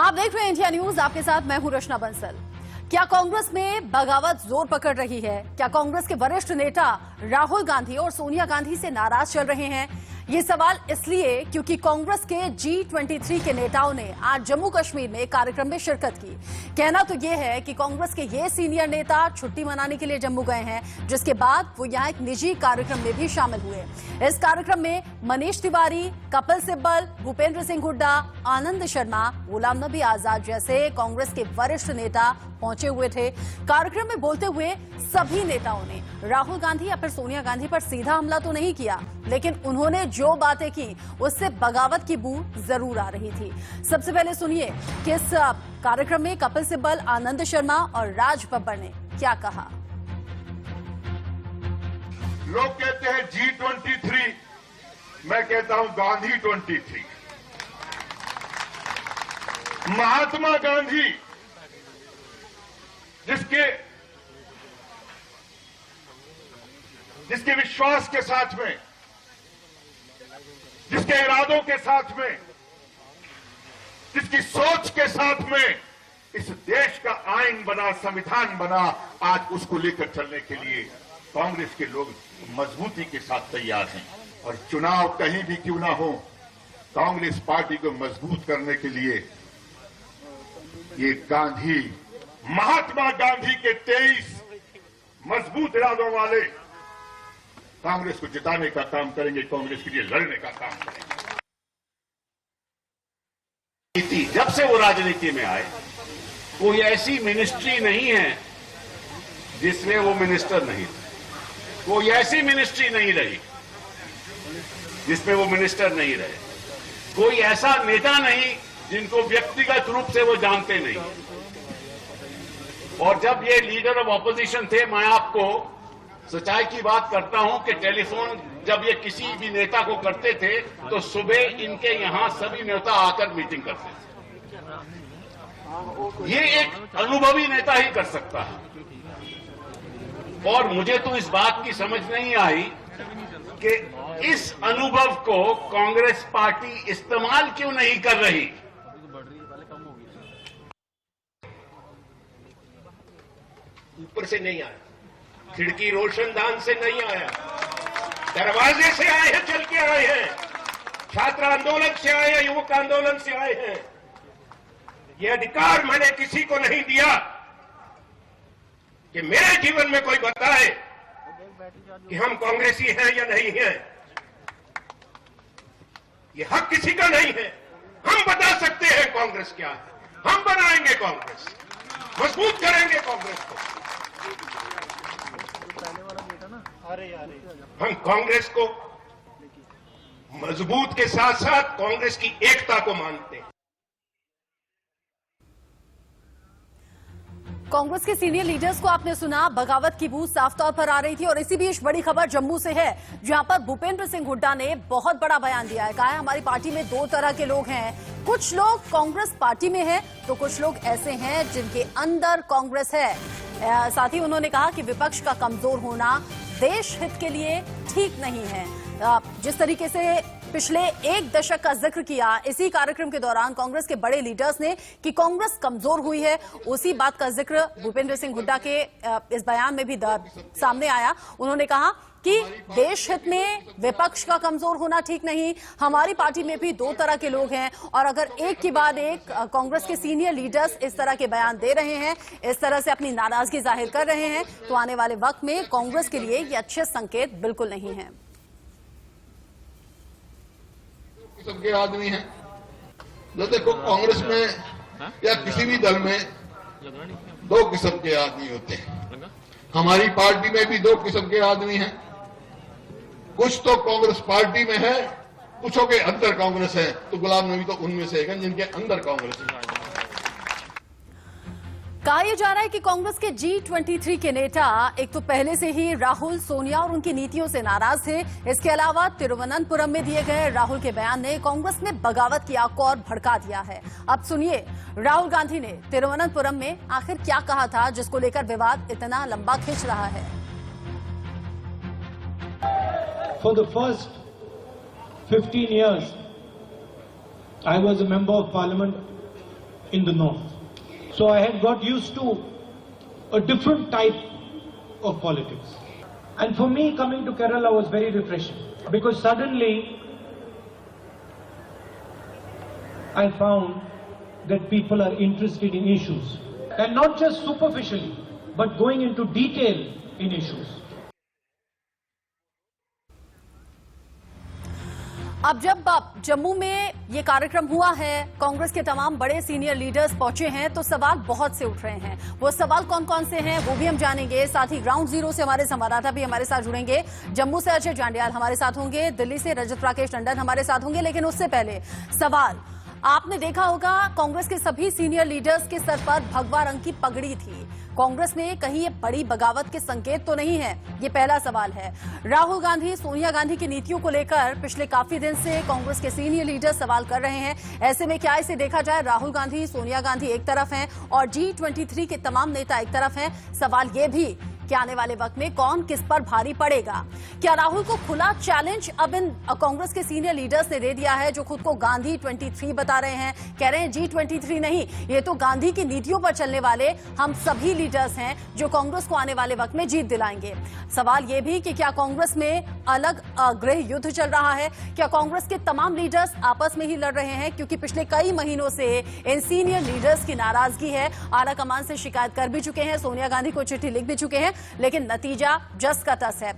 आप देख रहे हैं इंडिया न्यूज, आपके साथ मैं हूं रचना बंसल। क्या कांग्रेस में बगावत जोर पकड़ रही है? क्या कांग्रेस के वरिष्ठ नेता राहुल गांधी और सोनिया गांधी से नाराज चल रहे हैं? ये सवाल इसलिए क्योंकि कांग्रेस के G23 के नेताओं ने आज जम्मू कश्मीर में एक कार्यक्रम में शिरकत की। कहना तो ये है कि कांग्रेस के ये सीनियर नेता छुट्टी मनाने के लिए जम्मू गए हैं, जिसके बाद वो यहाँ एक निजी कार्यक्रम में भी शामिल हुए। इस कार्यक्रम में मनीष तिवारी, कपिल सिब्बल, भूपेंद्र सिंह हुड्डा, आनंद शर्मा, गुलाम नबी आजाद जैसे कांग्रेस के वरिष्ठ नेता पहुंचे हुए थे। कार्यक्रम में बोलते हुए सभी नेताओं ने राहुल गांधी या फिर सोनिया गांधी पर सीधा हमला तो नहीं किया, लेकिन उन्होंने जो बातें की उससे बगावत की बू जरूर आ रही थी। सबसे पहले सुनिए कि इस कार्यक्रम में कपिल सिब्बल, आनंद शर्मा और राज बब्बर ने क्या कहा। लोग कहते हैं G23, मैं कहता हूं गांधी 23। महात्मा गांधी जिसके विश्वास के साथ में, जिसके इरादों के साथ में, जिसकी सोच के साथ में इस देश का आईन बना, संविधान बना, आज उसको लेकर चलने के लिए कांग्रेस के लोग मजबूती के साथ तैयार हैं। और चुनाव कहीं भी क्यों ना हो, कांग्रेस पार्टी को मजबूत करने के लिए ये गांधी, महात्मा गांधी के 23 मजबूत इरादों वाले कांग्रेस को जिताने का काम करेंगे, कांग्रेस के लिए लड़ने का काम करेंगे। जब से वो राजनीति में आए, कोई ऐसी मिनिस्ट्री नहीं है जिसमें वो मिनिस्टर नहीं थे। कोई ऐसी मिनिस्ट्री नहीं रही जिसमें वो मिनिस्टर नहीं रहे। कोई ऐसा नेता नहीं जिनको व्यक्तिगत रूप से वो जानते नहीं। और जब ये लीडर ऑफ ऑपोजिशन थे, मैं आपको सच्चाई की बात करता हूं कि टेलीफोन जब ये किसी भी नेता को करते थे तो सुबह इनके यहां सभी नेता आकर मीटिंग करते थे। ये एक अनुभवी नेता ही कर सकता है। और मुझे तो इस बात की समझ नहीं आई कि इस अनुभव को कांग्रेस पार्टी इस्तेमाल क्यों नहीं कर रही। ऊपर से नहीं आया, खिड़की रोशनदान से नहीं आया, दरवाजे से आए हैं, चल के आए हैं, छात्र आंदोलन से आए हैं, युवक आंदोलन से आए हैं। यह अधिकार मैंने किसी को नहीं दिया कि मेरे जीवन में कोई बताए कि हम कांग्रेसी हैं या नहीं हैं। यह हक किसी का नहीं है। हम बता सकते हैं कांग्रेस क्या है। हम बनाएंगे कांग्रेस, मजबूत करेंगे कांग्रेस को। हम कांग्रेस को मजबूत के साथ साथ कांग्रेस की एकता को मानते हैं। कांग्रेस के सीनियर लीडर्स को आपने सुना, बगावत की बू साफ तौर पर आ रही थी। और इसी बीच बड़ी खबर जम्मू से है, जहां पर भूपेंद्र सिंह हुड्डा ने बहुत बड़ा बयान दिया है। कहा है हमारी पार्टी में दो तरह के लोग हैं, कुछ लोग कांग्रेस पार्टी में हैं तो कुछ लोग ऐसे हैं जिनके अंदर कांग्रेस है। साथ ही उन्होंने कहा कि विपक्ष का कमजोर होना देश हित के लिए ठीक नहीं है। जिस तरीके से पिछले एक दशक का जिक्र किया इसी कार्यक्रम के दौरान कांग्रेस के बड़े लीडर्स ने कि कांग्रेस कमजोर हुई है, उसी बात का जिक्र भूपेंद्र सिंह हुड्डा के इस बयान में भी सामने आया। उन्होंने कहा कि देश हित में विपक्ष का कमजोर होना ठीक नहीं, हमारी पार्टी में भी दो तरह के लोग हैं। और अगर एक के बाद एक कांग्रेस के सीनियर लीडर्स इस तरह के बयान दे रहे हैं, इस तरह से अपनी नाराजगी जाहिर कर रहे हैं, तो आने वाले वक्त में कांग्रेस के लिए ये अच्छे संकेत बिल्कुल नहीं है। किस्म के आदमी हैं जो, देखो कांग्रेस में या किसी भी दल में दो किस्म के आदमी होते हैं। हमारी पार्टी में भी दो किस्म के आदमी हैं। कुछ तो कांग्रेस पार्टी में है, कुछों के अंदर कांग्रेस है। तो गुलाम नबी तो उनमें से है जिनके अंदर कांग्रेस है। कहा यह जा रहा है कि कांग्रेस के G23 के नेता एक तो पहले से ही राहुल, सोनिया और उनकी नीतियों से नाराज थे। इसके अलावा तिरुवनंतपुरम में दिए गए राहुल के बयान ने कांग्रेस में बगावत की आग को और भड़का दिया है। अब सुनिए राहुल गांधी ने तिरुवनंतपुरम में आखिर क्या कहा था, जिसको लेकर विवाद इतना लंबा खिंच रहा है। For the first 15 years, I was a member of parliament in the north. So I had got used to a different type of politics. And for me, coming to Kerala was very refreshing, because suddenly I found that people are interested in issues, and not just superficially, but going into detail in issues. अब जब जम्मू में ये कार्यक्रम हुआ है, कांग्रेस के तमाम बड़े सीनियर लीडर्स पहुंचे हैं, तो सवाल बहुत से उठ रहे हैं। वो सवाल कौन कौन से हैं वो भी हम जानेंगे। साथ ही ग्राउंड जीरो से हमारे संवाददाता भी हमारे साथ जुड़ेंगे। जम्मू से अजय जांडियाल हमारे साथ होंगे, दिल्ली से रजत राकेश टंडन हमारे साथ होंगे। लेकिन उससे पहले सवाल, आपने देखा होगा कांग्रेस के सभी सीनियर लीडर्स के सर पर भगवा रंग की पगड़ी थी। कांग्रेस में कहीं ये बड़ी बगावत के संकेत तो नहीं है, ये पहला सवाल है। राहुल गांधी, सोनिया गांधी की नीतियों को लेकर पिछले काफी दिन से कांग्रेस के सीनियर लीडर सवाल कर रहे हैं। ऐसे में क्या इसे देखा जाए, राहुल गांधी, सोनिया गांधी एक तरफ हैं और G23 के तमाम नेता एक तरफ हैं। सवाल ये भी कि आने वाले वक्त में कौन किस पर भारी पड़ेगा। क्या राहुल को खुला चैलेंज अब इन कांग्रेस के सीनियर लीडर्स ने दे दिया है, जो खुद को गांधी 23 बता रहे हैं, कह रहे हैं G23 नहीं, ये तो गांधी की नीतियों पर चलने वाले हम सभी लीडर्स हैं जो कांग्रेस को आने वाले वक्त में जीत दिलाएंगे। सवाल ये भी कि क्या कांग्रेस में अलग गृह युद्ध चल रहा है, क्या कांग्रेस के तमाम लीडर्स आपस में ही लड़ रहे हैं, क्योंकि पिछले कई महीनों से इन सीनियर लीडर्स की नाराजगी है। आला कमान से शिकायत कर भी चुके हैं, सोनिया गांधी को चिट्ठी लिख भी चुके हैं, लेकिन नतीजा जस का तस है।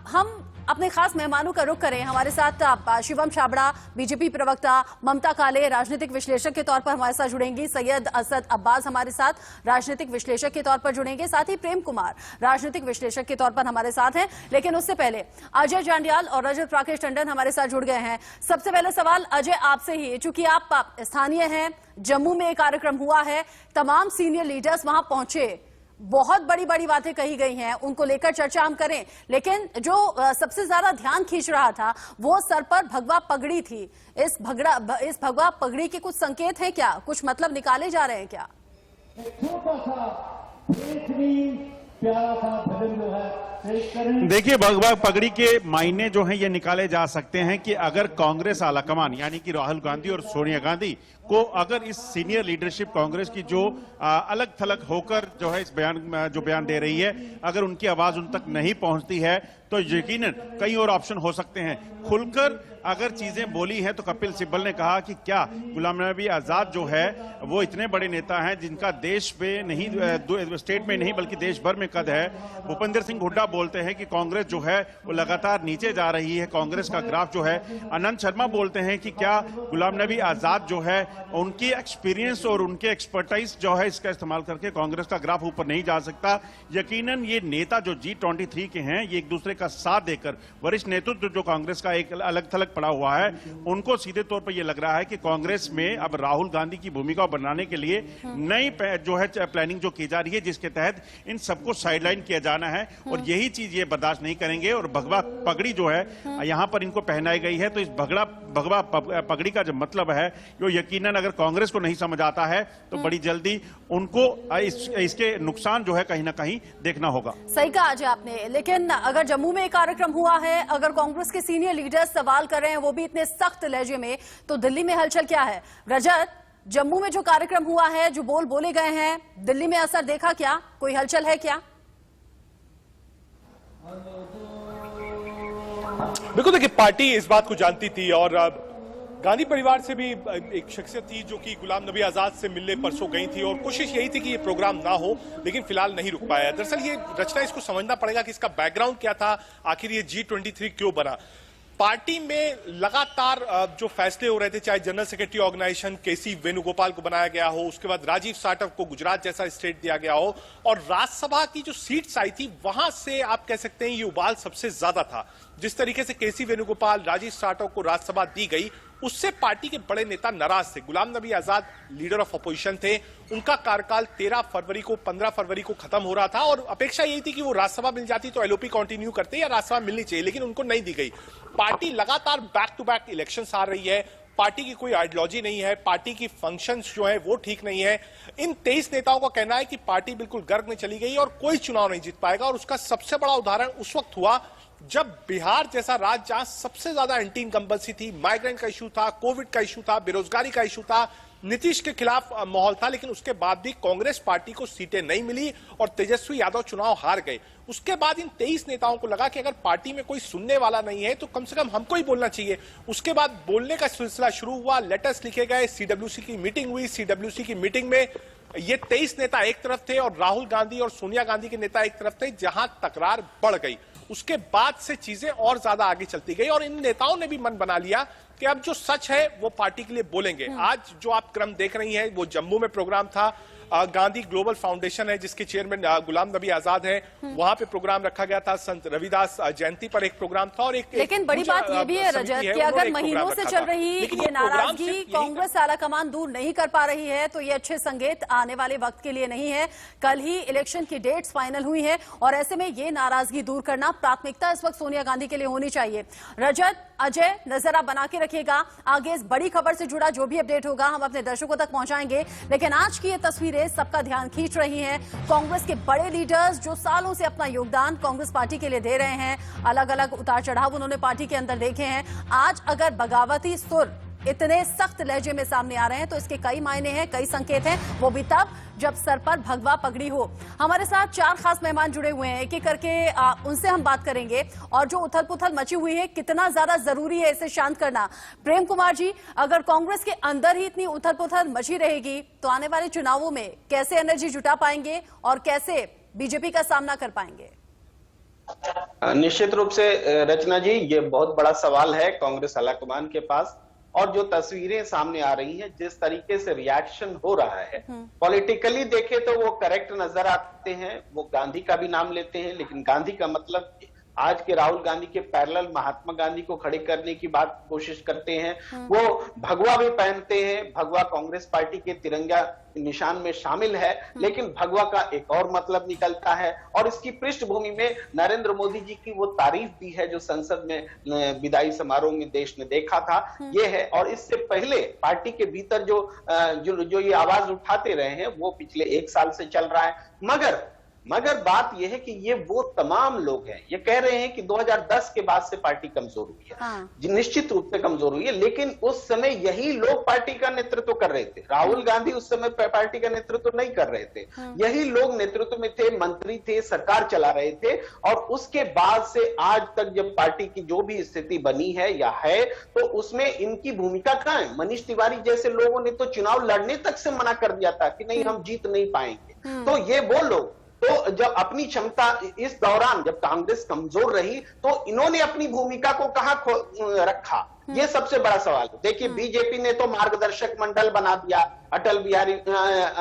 हम अपने खास मेहमानों का रुख करें। हमारे साथ शिवम छाबड़ा, बीजेपी प्रवक्ता, ममता काले राजनीतिक विश्लेषक के तौर पर हमारे साथ जुड़ेंगी, सैयद असद अब्बास हमारे साथ राजनीतिक विश्लेषक के तौर पर जुड़ेंगे, साथ ही प्रेम कुमार राजनीतिक विश्लेषक के तौर पर हमारे साथ हैं। लेकिन उससे पहले अजय जांडियाल और रजत राकेश टंडन हमारे साथ जुड़ गए हैं। सबसे पहले सवाल अजय आपसे ही, चूंकि आप स्थानीय हैं, जम्मू में एक कार्यक्रम हुआ है, तमाम सीनियर लीडर्स वहां पहुंचे, बहुत बड़ी बड़ी बातें कही गई हैं, उनको लेकर चर्चा हम करें, लेकिन जो सबसे ज्यादा ध्यान खींच रहा था वो सर पर भगवा पगड़ी थी। इस भगवा पगड़ी के कुछ संकेत हैं क्या, कुछ मतलब निकाले जा रहे हैं क्या? छोटा सा प्यारा सा भजन जो है, देखिए, भगवा पगड़ी के मायने जो हैं ये निकाले जा सकते हैं कि अगर कांग्रेस आलाकमान यानी कि राहुल गांधी और सोनिया गांधी को अगर इस सीनियर लीडरशिप कांग्रेस की जो अलग थलग होकर जो है इस बयान दे रही है, अगर उनकी आवाज उन तक नहीं पहुंचती है तो यकीनन कई और ऑप्शन हो सकते हैं। खुलकर अगर चीजें बोली हैं तो कपिल सिब्बल ने कहा कि क्या गुलाम नबी आजाद जो है वो इतने बड़े नेता हैं जिनका देश में नहीं, स्टेट में नहीं बल्कि देश भर में कद है। भूपेंद्र सिंह हुड्डा बोलते हैं कि कांग्रेस जो है वो लगातार नीचे जा रही है, कांग्रेस का ग्राफ जो है। अनंत शर्मा बोलते हैं कि क्या गुलाम नबी आजाद जो है उनकी एक्सपीरियंस और उनके एक्सपर्टाइज जो है इसका इस्तेमाल करके कांग्रेस का ग्राफ ऊपर नहीं जा सकता। यकीनन ये नेता जो G23 के हैं ये एक दूसरे का साथ देकर, वरिष्ठ नेतृत्व जो कांग्रेस का एक अलग थलग पड़ा हुआ है, उनको सीधे तौर पर यह लग रहा है कि कांग्रेस में अब राहुल गांधी की भूमिका बनाने के लिए नई जो है प्लानिंग जो की जा रही है, जिसके तहत इन सबको साइडलाइन किया जाना है और यही चीज ये बर्दाश्त नहीं करेंगे। और भगवा पगड़ी जो है यहां पर इनको पहनाई गई है, तो इस भगवा पगड़ी का जो मतलब है जो यकीनन अगर कांग्रेस को नहीं समझ आता है तो बड़ी जल्दी उनको इसके नुकसान जो है कहीं ना कहीं देखना होगा। सही कहा आज आपने, लेकिन अगर जम्मू में एक कार्यक्रम हुआ है, अगर कांग्रेस के सीनियर लीडर्स सवाल कर रहे हैं वो भी इतने सख्त लहजे में, तो दिल्ली में हलचल क्या है? रजत, जम्मू में जो कार्यक्रम हुआ है, जो बोले गए हैं, दिल्ली में असर देखा क्या, कोई हलचल है क्या? बिल्कुल, देखिए पार्टी इस बात को जानती थी और गांधी परिवार से भी एक शख्सियत थी जो कि गुलाम नबी आजाद से मिलने परसों गई थी और कोशिश यही थी कि ये प्रोग्राम ना हो, लेकिन फिलहाल नहीं रुक पाया। दरअसल ये रचना, इसको समझना पड़ेगा कि इसका बैकग्राउंड क्या था, आखिर ये G23 क्यों बना। पार्टी में लगातार जो फैसले हो रहे थे, चाहे general secretary organisation KC Venugopal को बनाया गया हो, उसके बाद राजीव साटव को गुजरात जैसा स्टेट दिया गया हो, और राज्यसभा की जो सीट्स आई थी वहां से आप कह सकते हैं ये उबाल सबसे ज्यादा था। जिस तरीके से KC वेणुगोपाल, राजीव साटव को राज्यसभा दी गई, उससे पार्टी के बड़े नेता नाराज थे। Ghulam Nabi Azad leader of opposition थे, उनका कार्यकाल 13 फरवरी को 15 फरवरी को खत्म हो रहा था और अपेक्षा यही थी कि वो राज्यसभा मिल जाती तो LOP कंटिन्यू करते या राज्यसभा मिलनी चाहिए, लेकिन उनको नहीं दी गई। पार्टी लगातार बैक टू बैक इलेक्शंस आ रही है, पार्टी की कोई आइडियोलॉजी नहीं है, पार्टी की फंक्शंस जो है वो ठीक नहीं है। इन 23 नेताओं का कहना है कि पार्टी बिल्कुल गर्क में चली गई और कोई चुनाव नहीं जीत पाएगा, और उसका सबसे बड़ा उदाहरण उस वक्त हुआ जब बिहार जैसा राज्य जहां सबसे ज्यादा एंटी इनकम्बेंसी थी, माइग्रेंट का इशू था, कोविड का इशू था, बेरोजगारी का इशू था, नीतीश के खिलाफ माहौल था, लेकिन उसके बाद भी कांग्रेस पार्टी को सीटें नहीं मिली और तेजस्वी यादव चुनाव हार गए। उसके बाद इन 23 नेताओं को लगा कि अगर पार्टी में कोई सुनने वाला नहीं है तो कम से कम हमको ही बोलना चाहिए। उसके बाद बोलने का सिलसिला शुरू हुआ, लेटर्स लिखे गए, सीडब्ल्यूसी की मीटिंग हुई। सीडब्ल्यूसी की मीटिंग में ये 23 नेता एक तरफ थे और राहुल गांधी और सोनिया गांधी के नेता एक तरफ थे, जहां तकरार बढ़ गई। उसके बाद से चीजें और ज्यादा आगे चलती गई और इन नेताओं ने भी मन बना लिया कि अब जो सच है वो पार्टी के लिए बोलेंगे। आज जो आप क्रम देख रही हैं वो जम्मू में प्रोग्राम था। गांधी ग्लोबल फाउंडेशन है जिसके चेयरमैन गुलाम नबी आजाद हैं, वहां पे प्रोग्राम रखा गया था। संत रविदास जयंती पर एक प्रोग्राम था और लेकिन बड़ी बात ये भी है रजत कि अगर महीनों से चल रही ये नाराजगी कांग्रेस आलाकमान दूर नहीं कर पा रही है तो ये अच्छे संकेत आने वाले वक्त के लिए नहीं है। कल ही इलेक्शन की डेट्स फाइनल हुई है और ऐसे में ये नाराजगी दूर करना प्राथमिकता इस वक्त सोनिया गांधी के लिए होनी चाहिए। रजत, अजय, नजर आप बना के रखिएगा, आगे इस बड़ी खबर से जुड़ा जो भी अपडेट होगा हम अपने दर्शकों तक पहुंचाएंगे। लेकिन आज की ये तस्वीरें सबका ध्यान खींच रही हैं। कांग्रेस के बड़े लीडर्स जो सालों से अपना योगदान कांग्रेस पार्टी के लिए दे रहे हैं, अलग अलग उतार चढ़ाव उन्होंने पार्टी के अंदर देखे हैं, आज अगर बगावती सुर इतने सख्त लहजे में सामने आ रहे हैं तो इसके कई मायने हैं, कई संकेत हैं, वो भी तब जब सर पर भगवा पगड़ी हो। हमारे साथ 4 खास मेहमान जुड़े हुए हैं, एक एक करके उनसे हम बात करेंगे और जो उथल पुथल मची हुई है कितना ज्यादा जरूरी है इसे शांत करना। प्रेम कुमार जी, अगर कांग्रेस के अंदर ही इतनी उथल पुथल मची रहेगी तो आने वाले चुनावों में कैसे एनर्जी जुटा पाएंगे और कैसे बीजेपी का सामना कर पाएंगे? निश्चित रूप से रचना जी, ये बहुत बड़ा सवाल है कांग्रेस आलाकमान के पास। और जो तस्वीरें सामने आ रही हैं, जिस तरीके से रिएक्शन हो रहा है, पॉलिटिकली देखे तो वो करेक्ट नजर आते हैं। वो गांधी का भी नाम लेते हैं, लेकिन गांधी का मतलब आज के राहुल गांधी के पैरेलल महात्मा गांधी को खड़े करने की बात कोशिश करते हैं। वो भगवा भी पहनते हैं, भगवा कांग्रेस पार्टी के तिरंगा निशान में शामिल है, लेकिन भगवा का एक और मतलब निकलता है। और इसकी पृष्ठभूमि में नरेंद्र मोदी जी की वो तारीफ भी है जो संसद में विदाई समारोह में देश ने देखा था, ये है। और इससे पहले पार्टी के भीतर जो ये आवाज उठाते रहे हैं वो पिछले 1 साल से चल रहा है। मगर बात यह है कि ये वो तमाम लोग हैं, ये कह रहे हैं कि 2010 के बाद से पार्टी कमजोर हुई है। हाँ। निश्चित रूप से कमजोर हुई है, लेकिन उस समय यही लोग पार्टी का नेतृत्व कर रहे थे। राहुल गांधी उस समय पार्टी का नेतृत्व नहीं कर रहे थे। यही लोग नेतृत्व में थे, मंत्री थे, सरकार चला रहे थे। और उसके बाद से आज तक जब पार्टी की जो भी स्थिति बनी है या है, तो उसमें इनकी भूमिका कहां है? मनीष तिवारी जैसे लोगों ने तो चुनाव लड़ने तक से मना कर दिया था कि नहीं, हम जीत नहीं पाएंगे। तो ये वो लोग तो जब अपनी क्षमता इस दौरान जब कांग्रेस कमजोर रही तो इन्होंने अपनी भूमिका को कहां रखा, ये सबसे बड़ा सवाल है। देखिए, बीजेपी ने तो मार्गदर्शक मंडल बना दिया, अटल बिहारी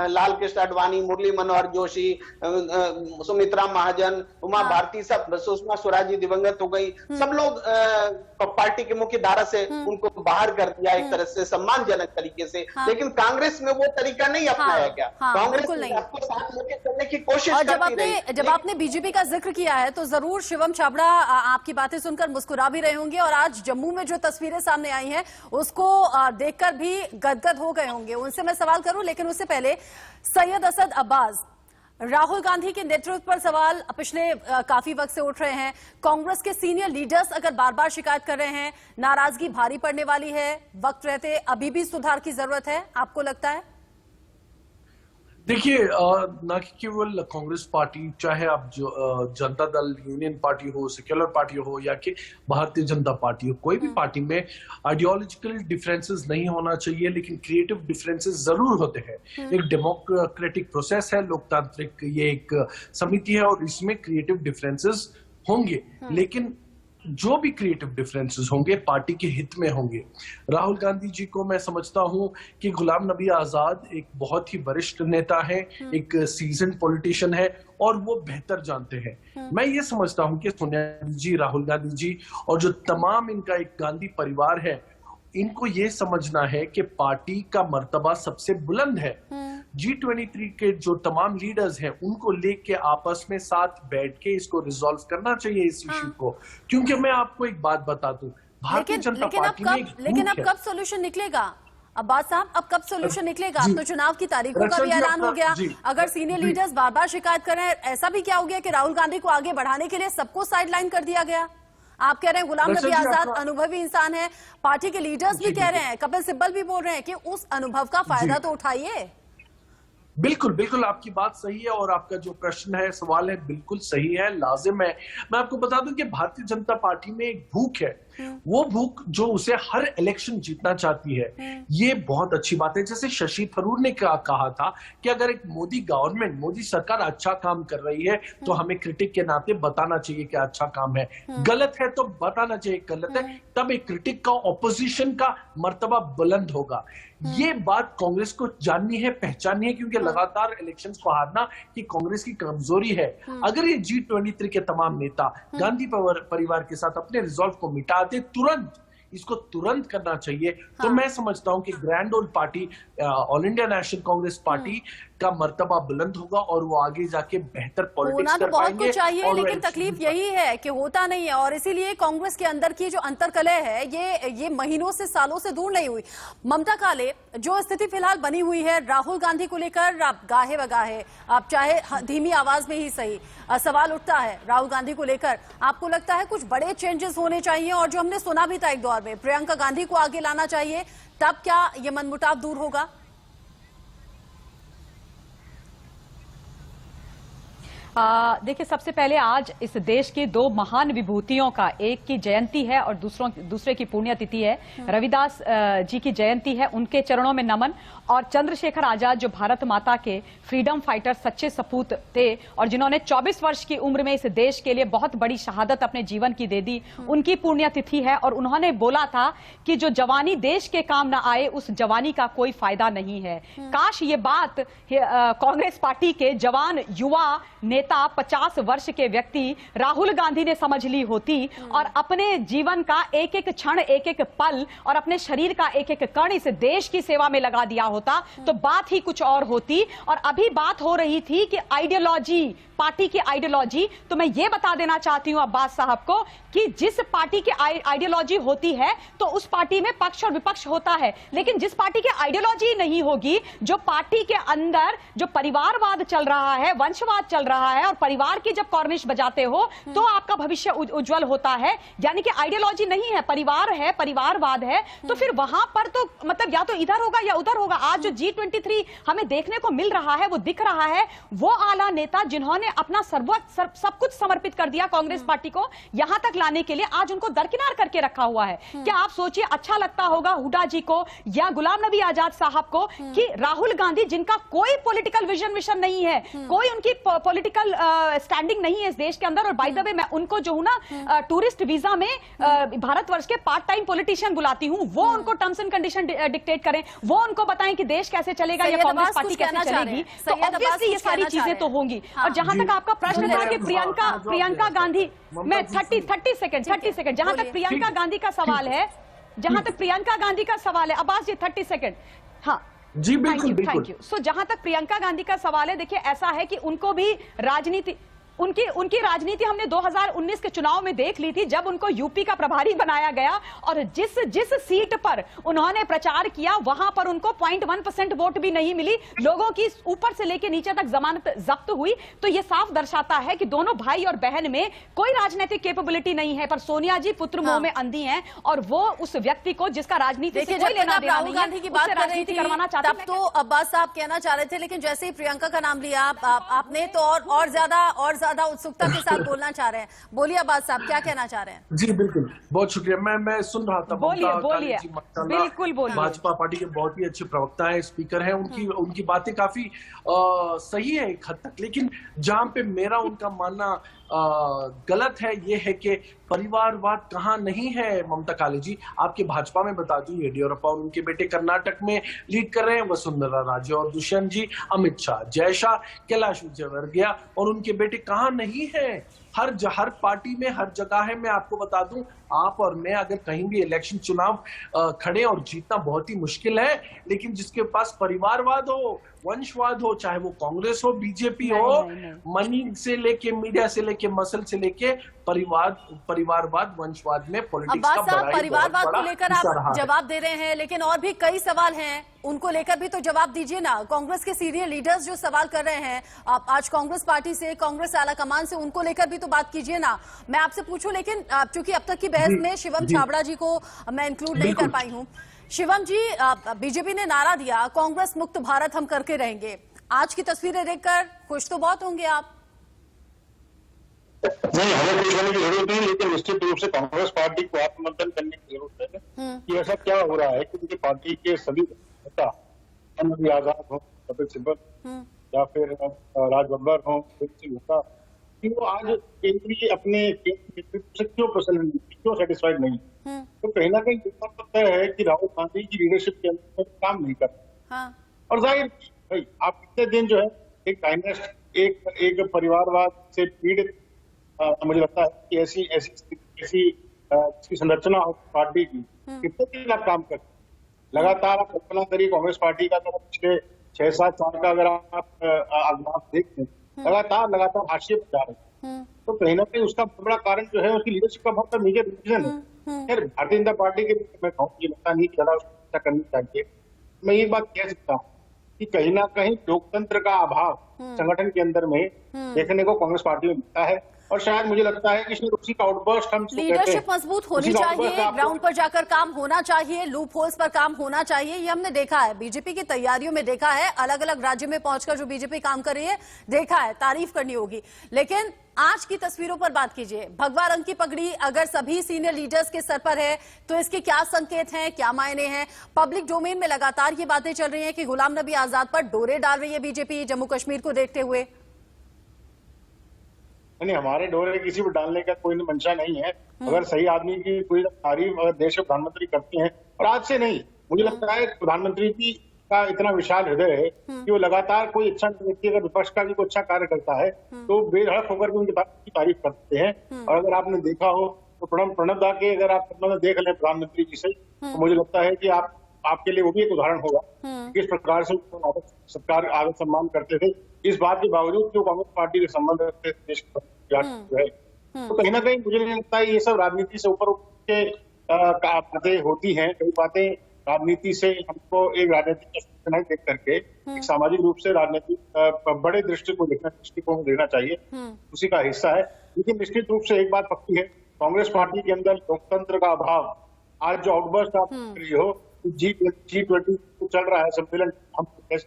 लाल कृष्ण आडवाणी, मुरली मनोहर जोशी, सुमित्रा महाजन, उमा भारती, सब, सुषमा स्वराज जी दिवंगत हो गई, सब लोग पार्टी के मुख्य धारा से उनको बाहर कर दिया एक तरह से सम्मानजनक तरीके से। लेकिन कांग्रेस में वो तरीका नहीं अपनाया गया। कांग्रेस ने आपको साथ लेके चलने की कोशिश करती रही। जब आपने बीजेपी का जिक्र किया है तो जरूर शिवम छाबड़ा आपकी बातें सुनकर मुस्कुरा भी रहे होंगे और आज जम्मू में जो तस्वीरें सामने आई हैं उसको देखकर भी गदगद हो गए होंगे। उनसे मैं सवाल करूं, लेकिन उससे पहले सैयद असद अब्बास, राहुल गांधी के नेतृत्व पर सवाल पिछले काफी वक्त से उठ रहे हैं। कांग्रेस के सीनियर लीडर्स अगर बार बार शिकायत कर रहे हैं, नाराजगी भारी पड़ने वाली है, वक्त रहते अभी भी सुधार की जरूरत है, आपको लगता है? देखिए, ना कि केवल कांग्रेस पार्टी, चाहे आप जो जनता दल, यूनियन पार्टी हो, सेक्युलर पार्टी हो या कि भारतीय जनता पार्टी हो, कोई भी पार्टी में आइडियोलॉजिकल डिफरेंसेस नहीं होना चाहिए, लेकिन क्रिएटिव डिफरेंसेस जरूर होते हैं। एक डेमोक्रेटिक प्रोसेस है, लोकतांत्रिक ये एक समिति है और इसमें क्रिएटिव डिफरेंसेस होंगे, लेकिन जो भी क्रिएटिव डिफरेंसेस होंगे पार्टी के हित में होंगे। राहुल गांधी जी को मैं समझता हूं कि गुलाम नबी आजाद एक बहुत ही वरिष्ठ नेता है, एक सीजन्ड पॉलिटिशियन है और वो बेहतर जानते हैं। मैं ये समझता हूं कि सोनिया जी, राहुल गांधी जी और जो तमाम इनका एक गांधी परिवार है, इनको ये समझना है कि पार्टी का मर्तबा सबसे बुलंद है। G23 के जो तमाम लीडर्स हैं उनको लेके आपस में साथ बैठ के इसको रिजॉल्व करना चाहिए इस इश्यू को। क्योंकि मैं आपको एक बात बता दूं, भारतीय जनता पार्टी में लेकिन अब कब सोल्यूशन निकलेगा अब्बास साहब? अब कब सोल्यूशन निकलेगा? अब तो चुनाव की तारीखों का भी ऐलान हो गया। अगर सीनियर लीडर्स बार बार शिकायत कर रहे हैं, ऐसा भी क्या हो गया कि राहुल गांधी को आगे बढ़ाने के लिए सबको साइडलाइन कर दिया गया? आप कह रहे हैं गुलाम दरअसल नबी जी आजाद आपका- अनुभवी इंसान है, पार्टी के लीडर्स भी कह रहे हैं, कपिल सिब्बल भी बोल रहे हैं कि उस अनुभव का फायदा तो उठाइए। बिल्कुल बिल्कुल आपकी बात सही है और आपका जो प्रश्न है, सवाल है, बिल्कुल सही है, लाजिम है। मैं आपको बता दूं कि भारतीय जनता पार्टी में एक भूख है, वो भूख जो उसे हर इलेक्शन जीतना चाहती है, ये बहुत अच्छी बात है। जैसे शशि थरूर ने कहा था कि अगर एक मोदी गवर्नमेंट, मोदी सरकार अच्छा काम कर रही है तो हमें क्रिटिक के नाते बताना चाहिए कि अच्छा काम है, गलत है तो बताना चाहिए गलत है, तब एक क्रिटिक का, ऑपोजिशन का मर्तबा बुलंद होगा। ये बात कांग्रेस को जाननी है, पहचाननी है, क्योंकि लगातार इलेक्शंस को हारना कि कांग्रेस की कमजोरी है। अगर ये G23 के तमाम नेता गांधी परिवार के साथ अपने रिजॉल्व को मिटाते तुरंत, इसको तुरंत करना चाहिए, तो मैं समझता हूं कि grand old party, all India national Congress party का मर्तबा बुलंद होगा और वो आगे जाके बेहतर पॉलिटिक्स होना तो कर बहुत पाएंगे। कुछ चाहिए, और लेकिन तकलीफ यही है कि होता नहीं है, और इसीलिए कांग्रेस के अंदर की जो अंतर्कलह है ये महीनों से, सालों से दूर नहीं हुई। ममता काले, जो स्थिति फिलहाल बनी हुई है राहुल गांधी को लेकर, आप गाहे बगाहे, आप चाहे धीमी आवाज में ही सही, सवाल उठता है राहुल गांधी को लेकर। आपको लगता है कुछ बड़े चेंजेस होने चाहिए, और जो हमने सुना भी था एक दौर में, प्रियंका गांधी को आगे लाना चाहिए, तब क्या ये मनमुटाव दूर होगा? देखिए, सबसे पहले आज इस देश की दो महान विभूतियों का, एक की जयंती है और दूसरे की पुण्यतिथि है। रविदास जी की जयंती है, उनके चरणों में नमन। और चंद्रशेखर आजाद, जो भारत माता के फ्रीडम फाइटर, सच्चे सपूत थे और जिन्होंने 24 वर्ष की उम्र में इस देश के लिए बहुत बड़ी शहादत अपने जीवन की दे दी, उनकी पुण्यतिथि है। और उन्होंने बोला था कि जो जवानी देश के काम ना आए, उस जवानी का कोई फायदा नहीं है। काश ये बात कांग्रेस पार्टी के जवान युवा नेता, 50 वर्ष के व्यक्ति राहुल गांधी ने समझ ली होती और अपने जीवन का एक एक क्षण, एक एक पल और अपने शरीर का एक एक कण इस देश की सेवा में लगा दिया होता, तो बात ही कुछ और होती। और अभी बात हो रही थी कि आइडियोलॉजी, पार्टी की आइडियोलॉजी, तो मैं ये बता देना चाहती हूं अब्बास साहब को कि जिस पार्टी की आइडियोलॉजी होती है तो उस पार्टी में पक्ष और विपक्ष होता है, लेकिन जिस पार्टी की आइडियोलॉजी नहीं होगी, जो पार्टी के अंदर जो परिवारवाद चल रहा है, वंशवाद चल रहा है, और परिवार की जब कॉर्निश बजाते हो तो आपका भविष्य उज्जवल होता है। यानी कि आइडियोलॉजी नहीं है, परिवार है, परिवारवाद है, तो फिर वहां पर तो मतलब या तो इधर होगा या उधर होगा। आज जो G23 हमें देखने को मिल रहा है, वो दिख रहा है, वो आला नेता जिन्होंने अपना सब कुछ समर्पित कर दिया कांग्रेस पार्टी को यहां तक लाने के लिए, आज उनको दरकिनार करके रखा हुआ है। क्या आप सोचिए, अच्छा लगता होगा हुड्डा जी को या गुलाम नबी आजाद साहब को कि राहुल गांधी, जिनका कोई पॉलिटिकल विजन मिशन नहीं है, कोई उनकी पॉलिटिकल स्टैंडिंग नहीं है इस देश के अंदर, और बाय द वे मैं उनको जो हूं ना टूरिस्ट वीजा में भारतवर्ष के पार्ट टाइम पॉलिटिशियन बुलाती हूं, वो उनको टर्म्स एंड कंडीशन डिक्टेट करें, वो उनको बताएं कि देश कैसे चलेगा या कांग्रेस पार्टी कैसे चलेगी, तो ऑब्वियसली ये सारी चीजें तो होंगी। और जहां तक आपका प्रश्न था कि प्रियंका गांधी, मैं 30 सेकंड, जहां तक प्रियंका गांधी का सवाल है, जहां तक प्रियंका गांधी का सवाल है, अब्बास जी 30 सेकंड। हाँ जी, बिल्कुल थैंक यू। सो जहां तक प्रियंका गांधी का सवाल है, देखिए ऐसा है कि उनको भी राजनीति, उनकी राजनीति हमने 2019 के चुनाव में देख ली थी, जब उनको यूपी का प्रभारी बनाया गया और जिस सीट पर उन्होंने प्रचार किया वहां पर उनको 0.1% वोट भी नहीं मिली, लोगों की ऊपर से लेकर नीचे तक जमानत जब्त हुई। तो यह साफ दर्शाता है कि दोनों भाई और बहन में कोई राजनीतिक कैपेबिलिटी नहीं है, पर सोनिया जी पुत्र मोह में अंधी हैं और वो उस व्यक्ति को जिसका राजनीति से कोई लेना देना नहीं है, उससे राजनीति करवाना चाहते हैं। तब तो अब्बास साहब कहना चाह रहे थे, लेकिन जैसे ही प्रियंका का नाम लिया आपने तो और ज्यादा उत्सुकता के साथ बोलना चाह रहे हैं। बोलिए अब्बास साहब, क्या कहना चाह रहे हैं? जी बिल्कुल, बहुत शुक्रिया। मैं सुन रहा था। बोलिए बिल्कुल बोलिए। भाजपा पार्टी के बहुत ही अच्छे प्रवक्ता है, स्पीकर है, उनकी बातें काफी सही है एक हद तक, लेकिन जहां पे मेरा उनका मानना गलत है, ये है कि परिवारवाद कहाँ नहीं है। ममता काले जी, आपके भाजपा में बता दूं, येडियुरप्पा और उनके बेटे कर्नाटक में लीड कर रहे हैं, वसुंधरा राजे और दुष्यंत जी, अमित शाह, जय शाह, कैलाश विजयवर्गीय और उनके बेटे कहाँ नहीं है। हर पार्टी में हर जगह है। मैं आपको बता दूं, आप और मैं अगर कहीं भी इलेक्शन चुनाव खड़े और जीतना बहुत ही मुश्किल है, लेकिन जिसके पास परिवारवाद हो, वंशवाद हो, चाहे वो कांग्रेस हो, बीजेपी हो, मनी से लेके, मीडिया से लेके, मसल से लेके परिवारवाद, वंशवाद में पॉलिटिक्स का बड़ा परिवारवाद को लेकर आप जवाब दे रहे हैं, लेकिन और भी कई सवाल हैं, उनको लेकर भी तो जवाब दीजिए ना। कांग्रेस के सीनियर लीडर्स जो सवाल कर रहे हैं आप आज कांग्रेस पार्टी से, कांग्रेस आलाकमान से, उनको लेकर भी तो बात कीजिए ना। मैं आपसे पूछूं, लेकिन चूंकि अब तक की बहस में शिवम छाबड़ा जी को मैं इंक्लूड नहीं कर पाई हूं। शिवम जी, बीजेपी ने नारा दिया कांग्रेस मुक्त भारत हम करके रहेंगे। आज की तस्वीरें देखकर खुश तो बहुत होंगे आप। नहीं, हमें खुश होने की जरूरत नहीं, लेकिन निश्चित रूप से कांग्रेस पार्टी को आत्ममंथन करने की जरूरत है कि ऐसा क्या हो रहा है कि उनकी पार्टी के सभी नेता, नबी आजाद हो, कपिल सिब्बल या फिर राज बब्बर हो, कि वो आज केंद्रीय अपने नेतृत्व से क्यों प्रसन्न नहीं, क्यों सेटिस्फाइड नहीं। तो कहीं ना कहीं पता है कि राहुल गांधी की लीडरशिप के अंदर काम नहीं कर रहे। और जाहिर भाई, आप इतने दिन जो है एक डायनेस्ट, एक परिवारवाद से पीड़ित, मुझे लगता है कि ऐसी संरचना हो पार्टी की, कितने दिन आप काम करते, लगातार आप कल्पना करिए कांग्रेस पार्टी का तो पिछले 6-7 साल का अगर आप देखते हैं, लगातार हाशिए पर जा रहे हैं। तो कहीं ना कहीं उसका बड़ा कारण जो है उसकी लीडरशिप का बहुत मेजर रीजन है। खैर, भारतीय जनता पार्टी के मैं कहूँ, मुझे लगता नहीं ज्यादा चर्चा करनी चाहिए। मैं एक बात कह सकता हूँ कि कहीं ना कहीं लोकतंत्र का अभाव संगठन के अंदर में देखने को कांग्रेस पार्टी में मिलता है, और शायद मुझे लगता है कि उसी का आउटबर्स्ट हम लीडरशिप मजबूत होनी चाहिए, ग्राउंड पर जाकर काम होना चाहिए, लूप होल्स पर काम होना चाहिए। ये हमने देखा है, बीजेपी की तैयारियों में देखा है, अलग अलग राज्यों में पहुंचकर जो बीजेपी काम कर रही है देखा है, तारीफ करनी होगी। लेकिन आज की तस्वीरों पर बात कीजिए। भगवा रंग की पगड़ी अगर सभी सीनियर लीडर्स के सर पर है तो इसके क्या संकेत हैं, क्या मायने हैं? पब्लिक डोमेन में लगातार ये बातें चल रही हैं कि गुलाम नबी आजाद पर डोरे डाल रही है बीजेपी जम्मू कश्मीर को देखते हुए। नहीं, हमारे डोरे किसी पर डालने का कोई मंशा नहीं है। अगर सही आदमी की कोई तारीफ अगर देश के प्रधानमंत्री करते हैं, और आज से नहीं, मुझे लगता है प्रधानमंत्री जी का इतना विशाल हृदय है कि वो लगातार कोई अच्छा व्यक्ति अगर विपक्ष का भी कोई अच्छा कार्य करता है तो बेधड़क होकर भी उनकी तारीफ करते हैं। और अगर आपने देखा हो तो प्रणब दा के अगर आप देख लें प्रधानमंत्री जी से, तो मुझे लगता है कि आपके लिए वो भी एक उदाहरण होगा किस प्रकार से सरकार आदर सम्मान करते थे, इस बात के बावजूद जो कांग्रेस पार्टी के संबंध रखते देश है। तो कहीं ना कहीं मुझे नहीं लगता है ये सब राजनीति से ऊपर के बातें होती हैं। कई बातें राजनीति से हमको एक राजनीतिक नहीं देख करके एक सामाजिक रूप से राजनीतिक बड़े दृष्टिकोण को देखना चाहिए, उसी का हिस्सा है। लेकिन निश्चित रूप से एक बात पक्की है, कांग्रेस पार्टी के अंदर लोकतंत्र का अभाव, आज जो आउटबर्स्ट आप रही हो, G20 चल रहा है सम्मेलन, हम कांग्रेस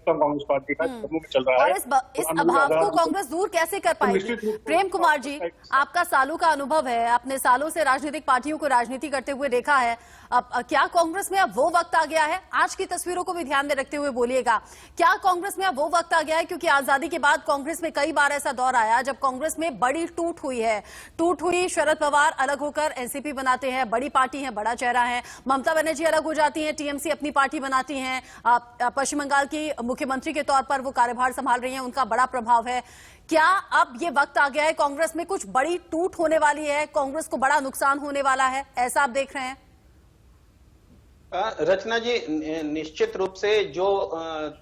पार्टी का जम्मू में चल रहा है, और इस अभाव को कांग्रेस दूर कैसे कर पाएगी? प्रेम कुमार जी, आपका सालों का अनुभव है, आपने सालों से राजनीतिक पार्टियों को राजनीति करते हुए देखा है। अब क्या कांग्रेस में अब वो वक्त आ गया है, आज की तस्वीरों को भी ध्यान में रखते हुए बोलिएगा, क्या कांग्रेस में अब वो वक्त आ गया है? क्योंकि आजादी के बाद कांग्रेस में कई बार ऐसा दौर आया जब कांग्रेस में बड़ी टूट हुई। शरद पवार अलग होकर एनसीपी बनाते हैं, बड़ी पार्टी है, बड़ा चेहरा है। ममता बनर्जी अलग हो जाती है, टीएमसी अपनी पार्टी बनाती है। पश्चिम बंगाल की मुख्यमंत्री के तौर पर वो कार्यभार संभाल रही हैं, उनका बड़ा प्रभाव है। क्या अब ये वक्त आ गया है, कांग्रेस में कुछ बड़ी टूट होने वाली है, कांग्रेस को बड़ा नुकसान होने वाला है, ऐसा आप देख रहे हैं? रचना जी, निश्चित रूप से जो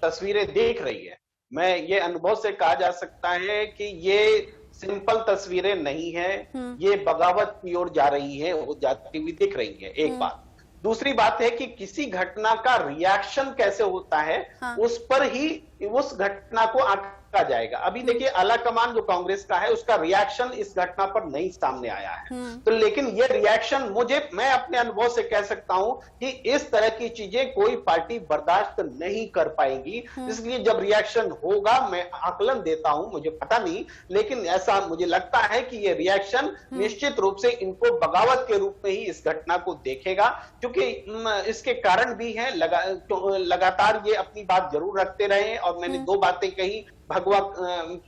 तस्वीरें देख रही है, मैं ये अनुभव से कहा जा सकता है कि ये सिंपल तस्वीरें नहीं है, ये बगावत की ओर जा रही है, वो जाती हुई दिख रही है। एक बात। दूसरी बात है कि किसी घटना का रिएक्शन कैसे होता है, उस पर ही उस घटना को आंका जाएगा। अभी देखिए, आला कमान जो कांग्रेस का है, उसका रिएक्शन इस घटना पर नहीं सामने आया है। तो लेकिन ये रिएक्शन मैं अपने अनुभव से कह सकता हूं कि इस तरह की चीजें कोई पार्टी बर्दाश्त नहीं कर पाएगी। इसलिए जब रिएक्शन होगा, मैं आकलन देता हूं, मुझे पता नहीं, लेकिन ऐसा मुझे लगता है कि ये रिएक्शन निश्चित रूप से इनको बगावत के रूप में ही इस घटना को देखेगा, क्योंकि इसके कारण भी है। लगातार ये अपनी बात जरूर रखते रहे, और मैंने दो बातें कही भगवा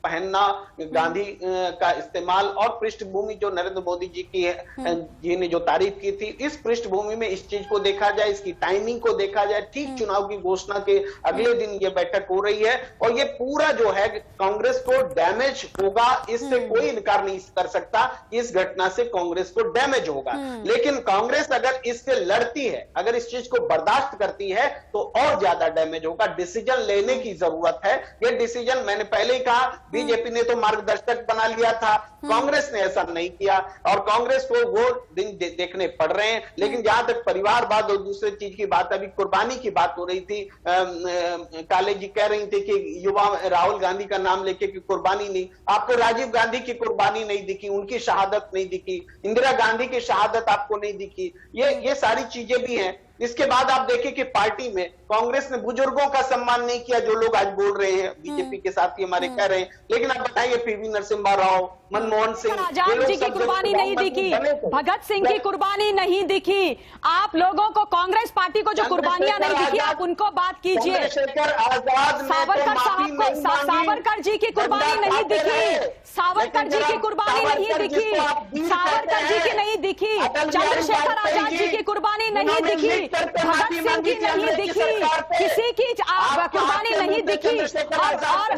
पहनना, गांधी का इस्तेमाल और पृष्ठभूमि जो नरेंद्र मोदी जी की है, जी ने जो तारीफ की थी, इस पृष्ठभूमि में इस चीज को देखा जाए, इसकी टाइमिंग को देखा जाए, ठीक चुनाव की घोषणा के अगले दिन ये बैठक हो रही है और ये पूरा जो है कांग्रेस को डैमेज होगा, इससे कोई इनकार नहीं कर सकता। इस घटना से कांग्रेस को डैमेज होगा, लेकिन कांग्रेस अगर इससे लड़ती है, अगर इस चीज को बर्दाश्त करती है तो और ज्यादा डैमेज होगा। डिसीजन लेने की जरूरत है। ये डिसीजन मैंने पहले ही कहा, बीजेपी ने तो मार्गदर्शक बना लिया था, कांग्रेस ने ऐसा नहीं किया और कांग्रेस को वो दिन देखने पड़ रहे हैं। लेकिन जहां तक परिवारवाद और दूसरे चीज की बात, अभी कुर्बानी की बात हो रही थी, काले जी कह रही थी कि युवा राहुल गांधी का नाम लेके कि कुर्बानी नहीं, आपको राजीव गांधी की कुर्बानी नहीं दिखी, उनकी शहादत नहीं दिखी, इंदिरा गांधी की शहादत आपको नहीं दिखी, ये सारी चीजें भी हैं। इसके बाद आप देखिए कि पार्टी में कांग्रेस ने बुजुर्गों का सम्मान नहीं किया, जो लोग आज बोल रहे हैं, बीजेपी के साथी हमारे कह रहे हैं। लेकिन आप बताइए, पीवी नरसिम्हा राव, मनमोहन सिंह, आजाद जी की कुर्बानी नहीं दिखी, भगत सिंह की कुर्बानी नहीं दिखी, आप लोगों को कांग्रेस पार्टी को जो कुर्बानियां नहीं दिखी, आप उनको बात कीजिए। चंद्रशेखर आजाद, सावरकर साहब को, सावरकर जी की कुर्बानी नहीं दिखी, सावरकर जी की कुर्बानी नहीं दिखी, सावरकर जी की नहीं दिखी, चंद्रशेखर आजाद जी की कुर्बानी नहीं दिखी, भगत सिंह की नहीं दिखी, किसी की कुर्बानी नहीं दिखी।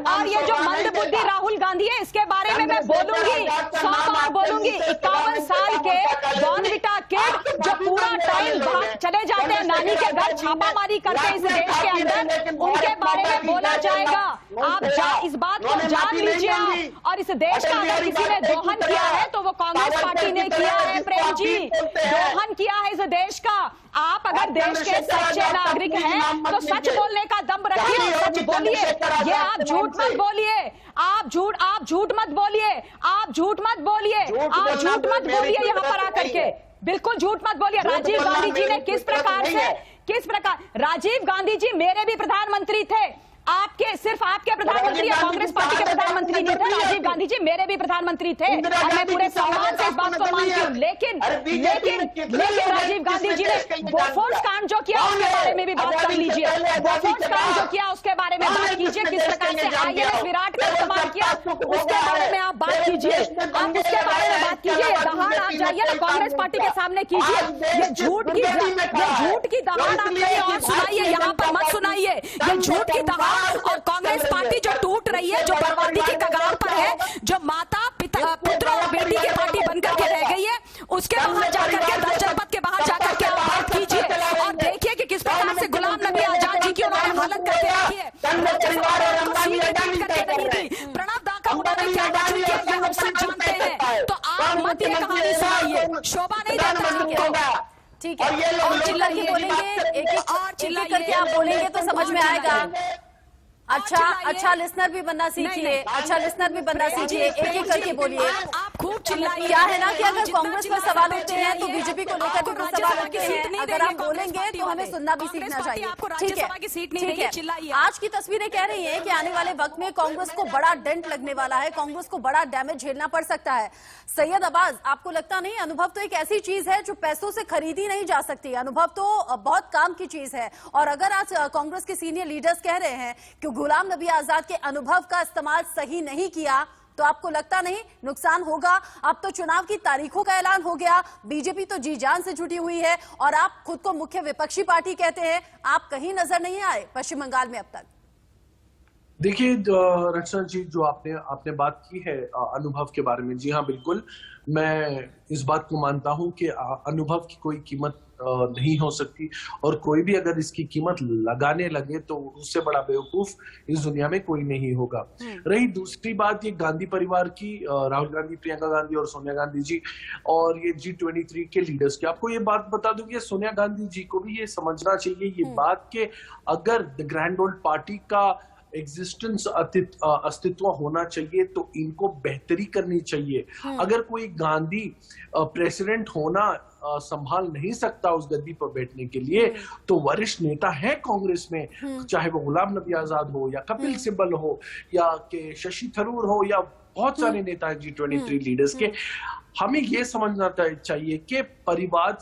और ये जो मंदबुद्धि राहुल गांधी है, इसके बारे में मैं बोलूंगी, 100 बार बोलूंगी। 51 साल के बॉर्नविटा किड जो पूरा टाइम चले जाते हैं नानी के घर, छापामारी करते हैं इस देश के अंदर, उनके बारे में बोला जाएगा। आप इस बात को जान लीजिए आप। और इस देश का अगर किसी ने दोहन किया है तो वो कांग्रेस पार्टी ने किया है। प्रेम जी, दोहन किया है इस देश का। आप अगर देश के सच्चे नागरिक हैं तो सच बोलने का दम रखिए, सच बोलिए। ये आप झूठ मत बोलिए, आप झूठ मत बोलिए, आप झूठ मत बोलिए, आप झूठ मत बोलिए यहाँ पर आकर के, बिल्कुल झूठ मत बोलिए। राजीव गांधी जी ने किस प्रकार राजीव गांधी जी मेरे भी प्रधानमंत्री थे, सिर्फ आपके प्रधानमंत्री या कांग्रेस पार्टी के प्रधानमंत्री नहीं थे, राजीव गांधी जी मेरे भी प्रधानमंत्री थे और मैं पूरे सम्मान से इस बात को मानती हूँ। लेकिन राजीव गांधी जी ने बोफोर्स कांड जो किया उसके बारे में भी बात कर लीजिए। बोफोर्स कांड जो किया उसके बारे में बात कीजिए, किस प्रकार से INS विराट का इस्तेमाल किया उसके बारे में आप बात कीजिए, आप उसके बारे में बात कीजिए। दहाड़ आप जाइए ना कांग्रेस पार्टी के सामने कीजिए, ये झूठ की दहाड़ आप कहीं और सुनाइए, यहाँ पर मत सुनाइए। ये झूठ की दहाड़ और कांग्रेस पार्टी जो टूट रही है, जो बर्बादी की कगार पर है, जो माता पिता पुत्र और बेटी की पार्टी बनकर के रह गई है, उसके बाहर जाकर के, दल जनपद के बाहर जाकर के आप बात कीजिए और देखिए कि किस प्रकार से गुलाम नबी आजाद जी की उन्होंने हालत करके रखी है। प्रणब दा का उन्होंने क्या बात किया ये हम सब जानते हैं। तो आप मत ये कहानी सुनाइए, शोभा नहीं देता आपको। ठीक है, और चिल्ला के बोलेंगे, एक करके आप बोलेंगे तो समझ में आएगा। अच्छा लिसनर भी बनना सीखिए, एक करके बोलिए। आप खूब चिल्लाइए। क्या है ना कि अगर कांग्रेस में सवाल उठते हैं तो बीजेपी को लेकर भी कुछ सवाल उठते हैं, अगर आप बोलेंगे तो हमें सुनना भी सीखना चाहिए। ठीक है, आज की तस्वीरें कह रही हैं कि आने वाले वक्त में कांग्रेस को बड़ा डेंट लगने वाला है, कांग्रेस को बड़ा डैमेज झेलना पड़ सकता है। सैयद अब्बास, आपको लगता नहीं अनुभव तो एक ऐसी चीज है जो पैसों से खरीदी नहीं जा सकती, अनुभव तो बहुत काम की चीज है। और अगर आज कांग्रेस के सीनियर लीडर्स कह रहे हैं कि गुलाम नबी आजाद के अनुभव का इस्तेमाल सही नहीं किया, तो आपको लगता नहीं नुकसान होगा? अब तो चुनाव की तारीखों का ऐलान हो गया, बीजेपी तो जी जान से जुटी हुई है और आप खुद को मुख्य विपक्षी पार्टी कहते हैं, आप कहीं नजर नहीं आए पश्चिम बंगाल में अब तक। देखिए रचना जी, जो आपने बात की है अनुभव के बारे में, जी हाँ बिल्कुल, मैं इस बात को मानता हूं कि अनुभव की कोई कीमत नहीं हो सकती और कोई भी अगर इसकी कीमत लगाने लगे तो उससे बड़ा बेवकूफ इस दुनिया में कोई नहीं होगा। रही दूसरी बात ये गांधी परिवार की, राहुल गांधी, प्रियंका गांधी और सोनिया गांधी जी और ये G23 के लीडर्स की, आपको ये बात बता दूं कि सोनिया गांधी जी को भी ये समझना चाहिए ये बात कि अगर द ग्रैंड ओल्ड पार्टी का एग्जिस्टेंस अस्तित्व होना चाहिए तो इनको बेहतरी करनी चाहिए। अगर कोई गांधी प्रेसिडेंट होना संभाल नहीं सकता उस गद्दी पर बैठने के लिए, तो वरिष्ठ नेता है कांग्रेस में, चाहे वो गुलाम नबी आजाद हो या कपिल सिब्बल हो या के शशि थरूर हो या बहुत सारे नेता हैं G23 लीडर्स के। हमें ये समझना चाहिए कि परिवार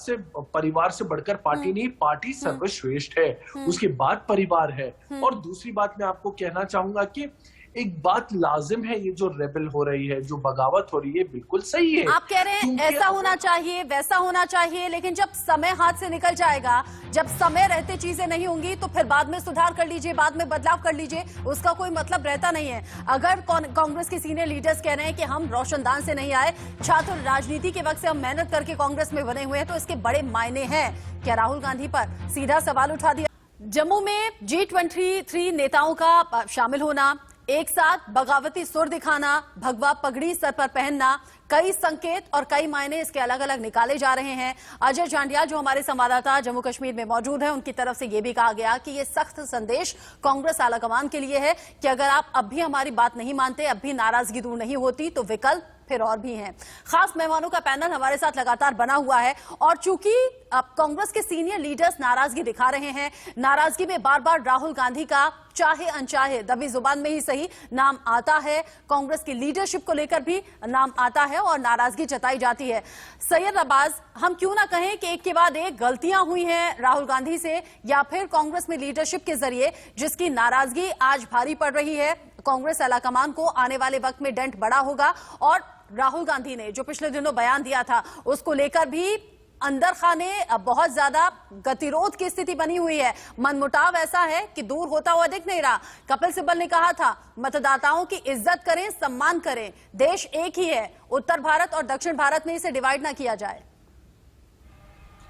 से बढ़कर पार्टी नहीं, पार्टी सर्वश्रेष्ठ है, उसके बाद परिवार है। और दूसरी बात मैं आपको कहना चाहूंगा कि एक बात लाजिम है, ये जो रेबल हो रही है, जो बगावत हो रही है, बिल्कुल सही है। आप कह रहे हैं ऐसा होना चाहिए, वैसा होना चाहिए, लेकिन जब समय हाथ से निकल जाएगा, जब समय रहते चीजें नहीं होंगी, तो फिर बाद में सुधार कर लीजिए, बाद में बदलाव कर लीजिए, उसका कोई मतलब रहता नहीं है। अगर कांग्रेस के सीनियर लीडर्स कह रहे हैं कि हम रोशनदान से नहीं आए, छात्र राजनीति के वक्त से हम मेहनत करके कांग्रेस में बने हुए हैं, तो इसके बड़े मायने हैं। क्या राहुल गांधी पर सीधा सवाल उठा दिया। जम्मू में G23 नेताओं का शामिल होना, एक साथ बगावती सुर दिखाना, भगवा पगड़ी सर पर पहनना, कई संकेत और कई मायने इसके अलग अलग निकाले जा रहे हैं। अजय जांडिया जो हमारे संवाददाता जम्मू कश्मीर में मौजूद हैं, उनकी तरफ से यह भी कहा गया कि यह सख्त संदेश कांग्रेस आलाकमान के लिए है कि अगर आप अब भी हमारी बात नहीं मानते, अब भी नाराजगी दूर नहीं होती, तो विकल्प फिर और भी हैं। खास मेहमानों का पैनल हमारे साथ लगातार बना हुआ है और चूंकि अब कांग्रेस के सीनियर लीडर्स नाराजगी दिखा रहे हैं, नाराजगी में बार बार राहुल गांधी का चाहे अनचाहे दबी जुबान में ही सही नाम आता है, कांग्रेस की लीडरशिप को लेकर भी नाम आता है और नाराजगी जताई जाती है। सैयद अब्बास, हम क्यों ना कहें कि एक के बाद एक गलतियां हुई हैं राहुल गांधी से, या फिर कांग्रेस में लीडरशिप के जरिए जिसकी नाराजगी आज भारी पड़ रही है। कांग्रेस आलाकमान को आने वाले वक्त में डेंट बड़ा होगा और राहुल गांधी ने जो पिछले दिनों बयान दिया था, उसको लेकर भी अंदर खाने बहुत ज्यादा गतिरोध की स्थिति बनी हुई है। मनमुटाव ऐसा है कि दूर होता हुआ दिख नहीं रहा। कपिल सिब्बल ने कहा था, मतदाताओं की इज्जत करें, सम्मान करें, देश एक ही है, उत्तर भारत और दक्षिण भारत में इसे डिवाइड ना किया जाए।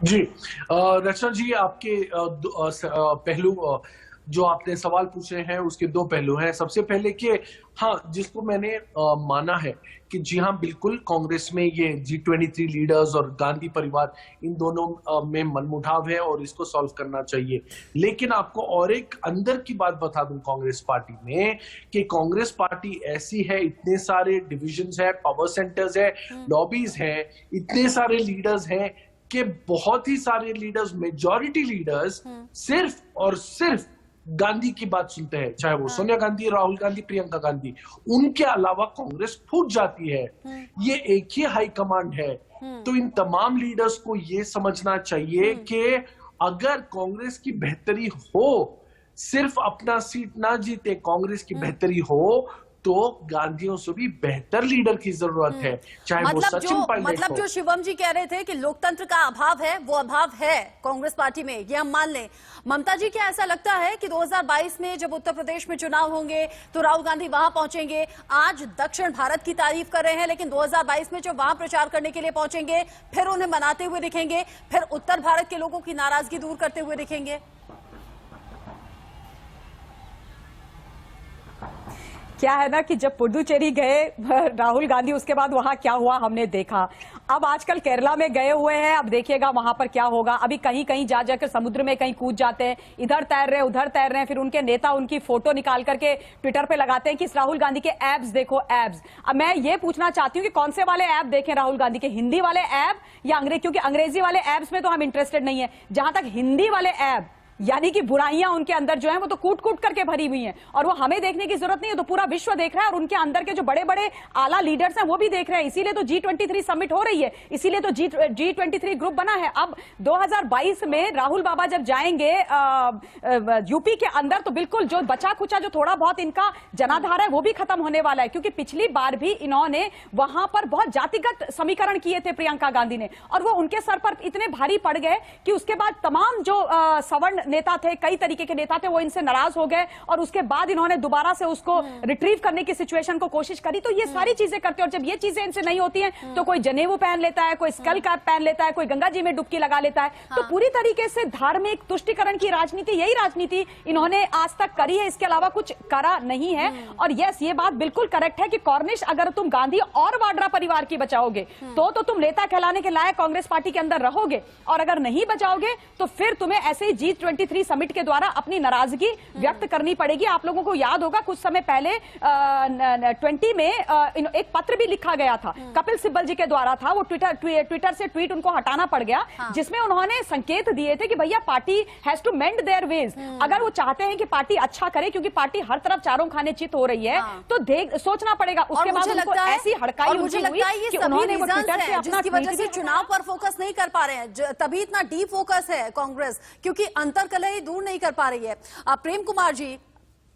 जी रचना जी, आपके पहलू जो आपने सवाल पूछे हैं उसके दो पहलू हैं। सबसे पहले कि हाँ, जिसको मैंने माना है कि जी हाँ, बिल्कुल कांग्रेस में ये G23 लीडर्स और गांधी परिवार, इन दोनों में मनमुटाव है और इसको सॉल्व करना चाहिए। लेकिन आपको और एक अंदर की बात बता दूं कांग्रेस पार्टी में, कि कांग्रेस पार्टी ऐसी है, इतने सारे डिविजन्स है, पावर सेंटर्स है, लॉबीज है, इतने सारे लीडर्स हैं कि बहुत ही सारे लीडर्स, मेजॉरिटी लीडर्स सिर्फ और सिर्फ गांधी की बात सुनते हैं, चाहे वो सोनिया गांधी, राहुल गांधी, प्रियंका गांधी, उनके अलावा कांग्रेस फूट जाती है। ये एक ही हाई कमांड है। तो इन तमाम लीडर्स को ये समझना चाहिए कि अगर कांग्रेस की बेहतरी हो, सिर्फ अपना सीट ना जीते, कांग्रेस की बेहतरी हो, तो गांधियों से भी बेहतर लीडर की जरूरत है, चाहे वो सचिन पायलट हो। जो शिवम जी कह रहे थे कि लोकतंत्र का अभाव है, वो अभाव है कांग्रेस पार्टी में, ये हम मान लें। ममता जी, क्या ऐसा लगता है कि 2022 में जब उत्तर प्रदेश में चुनाव होंगे तो राहुल गांधी वहां पहुंचेंगे? आज दक्षिण भारत की तारीफ कर रहे हैं, लेकिन 2022 में जब वहां प्रचार करने के लिए पहुंचेंगे, फिर उन्हें मनाते हुए दिखेंगे, फिर उत्तर भारत के लोगों की नाराजगी दूर करते हुए दिखेंगे? क्या है ना कि जब पुडुचेरी गए राहुल गांधी, उसके बाद वहां क्या हुआ हमने देखा। अब आजकल केरला में गए हुए हैं, अब देखिएगा वहां पर क्या होगा। अभी कहीं कहीं जा जाकर समुद्र में कहीं कूद जाते हैं, इधर तैर रहे हैं, उधर तैर रहे हैं, फिर उनके नेता उनकी फोटो निकाल करके ट्विटर पे लगाते हैं कि राहुल गांधी के एब्स देखो, एब्स। अब मैं ये पूछना चाहती हूँ कि कौन से वाले ऐप देखें राहुल गांधी के, हिंदी वाले ऐप या अंग्रेजी? क्योंकि अंग्रेजी वाले ऐप्स में तो हम इंटरेस्टेड नहीं है। जहां तक हिंदी वाले ऐप, यानी कि बुराइयां उनके अंदर जो है वो तो कूट कूट करके भरी हुई हैं, और वो हमें देखने की जरूरत नहीं है, तो पूरा विश्व देख रहा है, और उनके अंदर के जो बड़े बड़े आला लीडर्स हैं वो भी देख रहे हैं। इसीलिए तो G23 समिट हो रही है, इसीलिए तो G23 ग्रुप बना है। अब 2022 में राहुल बाबा जब जाएंगे यूपी के अंदर, तो बिल्कुल जो बचा खुचा जो थोड़ा बहुत इनका जनाधार है वो भी खत्म होने वाला है, क्योंकि पिछली बार भी इन्होंने वहां पर बहुत जातिगत समीकरण किए थे प्रियंका गांधी ने, और वो उनके सर पर इतने भारी पड़ गए कि उसके बाद तमाम जो सवर्ण नेता थे, कई तरीके के नेता थे, वो इनसे नाराज हो गए, और उसके बाद इन्होंने दोबारा से उसको रिट्रीव करने की सिचुएशन को कोशिश करी। तो ये सारी चीजें करते हैं, और जब ये चीजें इनसे नहीं होती हैं तो कोई जनेऊ पहन लेता है, कोई स्कल कैप पहन लेता है, कोई गंगा जी में डुबकी लगा लेता है। तो पूरी तरीके से धार्मिक तुष्टिकरण की राजनीति, यही राजनीति इन्होंने आज तक करी है, इसके अलावा कुछ करा नहीं है। और यस, ये बात बिल्कुल करेक्ट है कि कॉर्निश, अगर तुम गांधी और वाड्रा परिवार की बचाओगे तो तुम नेता कहलाने के लायक कांग्रेस पार्टी के अंदर रहोगे, और अगर नहीं बचाओगे तो फिर तुम्हें ऐसे ही G23 समिट के द्वारा अपनी नाराजगी व्यक्त करनी पड़ेगी। आप लोगों को याद होगा कुछ समय पहले 20 में एक पत्र भी लिखा गया था, कपिल सिब्बल जी के द्वारा था, वो ट्विटर से ट्वीट उनको हटाना पड़ गया, जिसमें उन्होंने संकेत दिए थे कि भैया party has to mend their ways. अगर वो चाहते हैं कि पार्टी अच्छा करे, क्योंकि पार्टी हर तरफ चारों खाने चित हो रही है, तो सोचना पड़ेगा। उसके बाद उनको ऐसी हड़काई मुझे लगता है ये सभी रीजंस हैं जिसकी वजह से चुनाव पर फोकस नहीं कर पा रहे हैं, तभी इतना डीप फोकस है कांग्रेस, क्योंकि अंतर्कलह दूर नहीं कर पा रही है। प्रेम कुमार जी,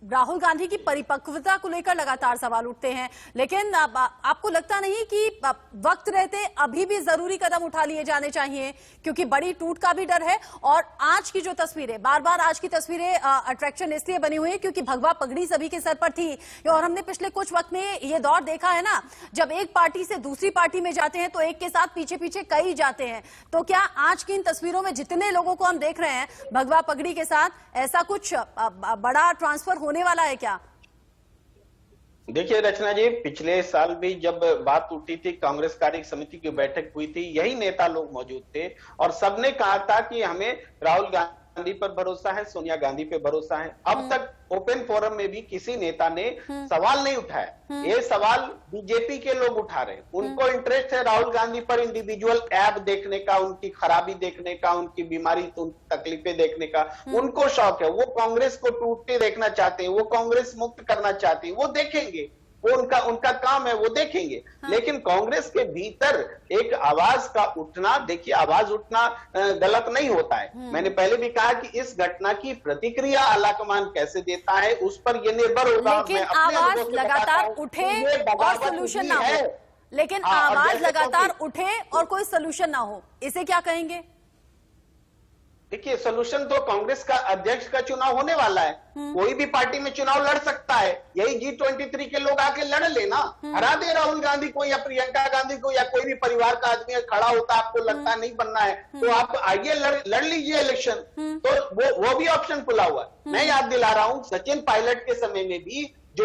राहुल गांधी की परिपक्वता को लेकर लगातार सवाल उठते हैं, लेकिन आपको लगता नहीं कि वक्त रहते अभी भी जरूरी कदम उठा लिए जाने चाहिए, क्योंकि बड़ी टूट का भी डर है। और आज की जो तस्वीरें, बार बार आज की तस्वीरें अट्रैक्शन इसलिए बनी हुई है क्योंकि भगवा पगड़ी सभी के सर पर थी, और हमने पिछले कुछ वक्त में ये दौर देखा है ना, जब एक पार्टी से दूसरी पार्टी में जाते हैं तो एक के साथ पीछे पीछे कई जाते हैं। तो क्या आज की इन तस्वीरों में जितने लोगों को हम देख रहे हैं भगवा पगड़ी के साथ, ऐसा कुछ बड़ा ट्रांसफर होने वाला है क्या? देखिए रचना जी, पिछले साल भी जब बात उठी थी, कांग्रेस कार्य समिति की बैठक हुई थी, यही नेता लोग मौजूद थे और सबने कहा था कि हमें राहुल गांधी पर भरोसा है, सोनिया गांधी पे भरोसा है। अब तक ओपन फोरम में भी किसी नेता ने सवाल नहीं उठाया। ये सवाल बीजेपी के लोग उठा रहे हैं। उनको इंटरेस्ट है राहुल गांधी पर इंडिविजुअल ऐप देखने का, उनकी खराबी देखने का, उनकी बीमारी, तकलीफें देखने का उनको शौक है। वो कांग्रेस को टूटते देखना चाहते हैं, वो कांग्रेस मुक्त करना चाहते हैं, वो देखेंगे, वो उनका काम है, वो देखेंगे। लेकिन कांग्रेस के भीतर एक आवाज का उठना, देखिए आवाज उठना गलत नहीं होता है। मैंने पहले भी कहा कि इस घटना की प्रतिक्रिया आलाकमान कैसे देता है उस पर यह निर्भर होगा। लेकिन आवाज लगातार उठे और सोल्यूशन ना हो, लेकिन आवाज लगातार उठे और कोई सोल्यूशन ना हो, इसे क्या कहेंगे? देखिए सोल्यूशन तो कांग्रेस का अध्यक्ष का चुनाव होने वाला है। कोई भी पार्टी में चुनाव लड़ सकता है। यही G23 के लोग आके लड़ लेना, हरा दे राहुल गांधी को या प्रियंका गांधी को या कोई भी परिवार का आदमी खड़ा होता, आपको लगता नहीं बनना है तो आप आइए लड़ लीजिए इलेक्शन। तो वो भी ऑप्शन खुला हुआ है। मैं याद दिला रहा हूं, सचिन पायलट के समय में भी जो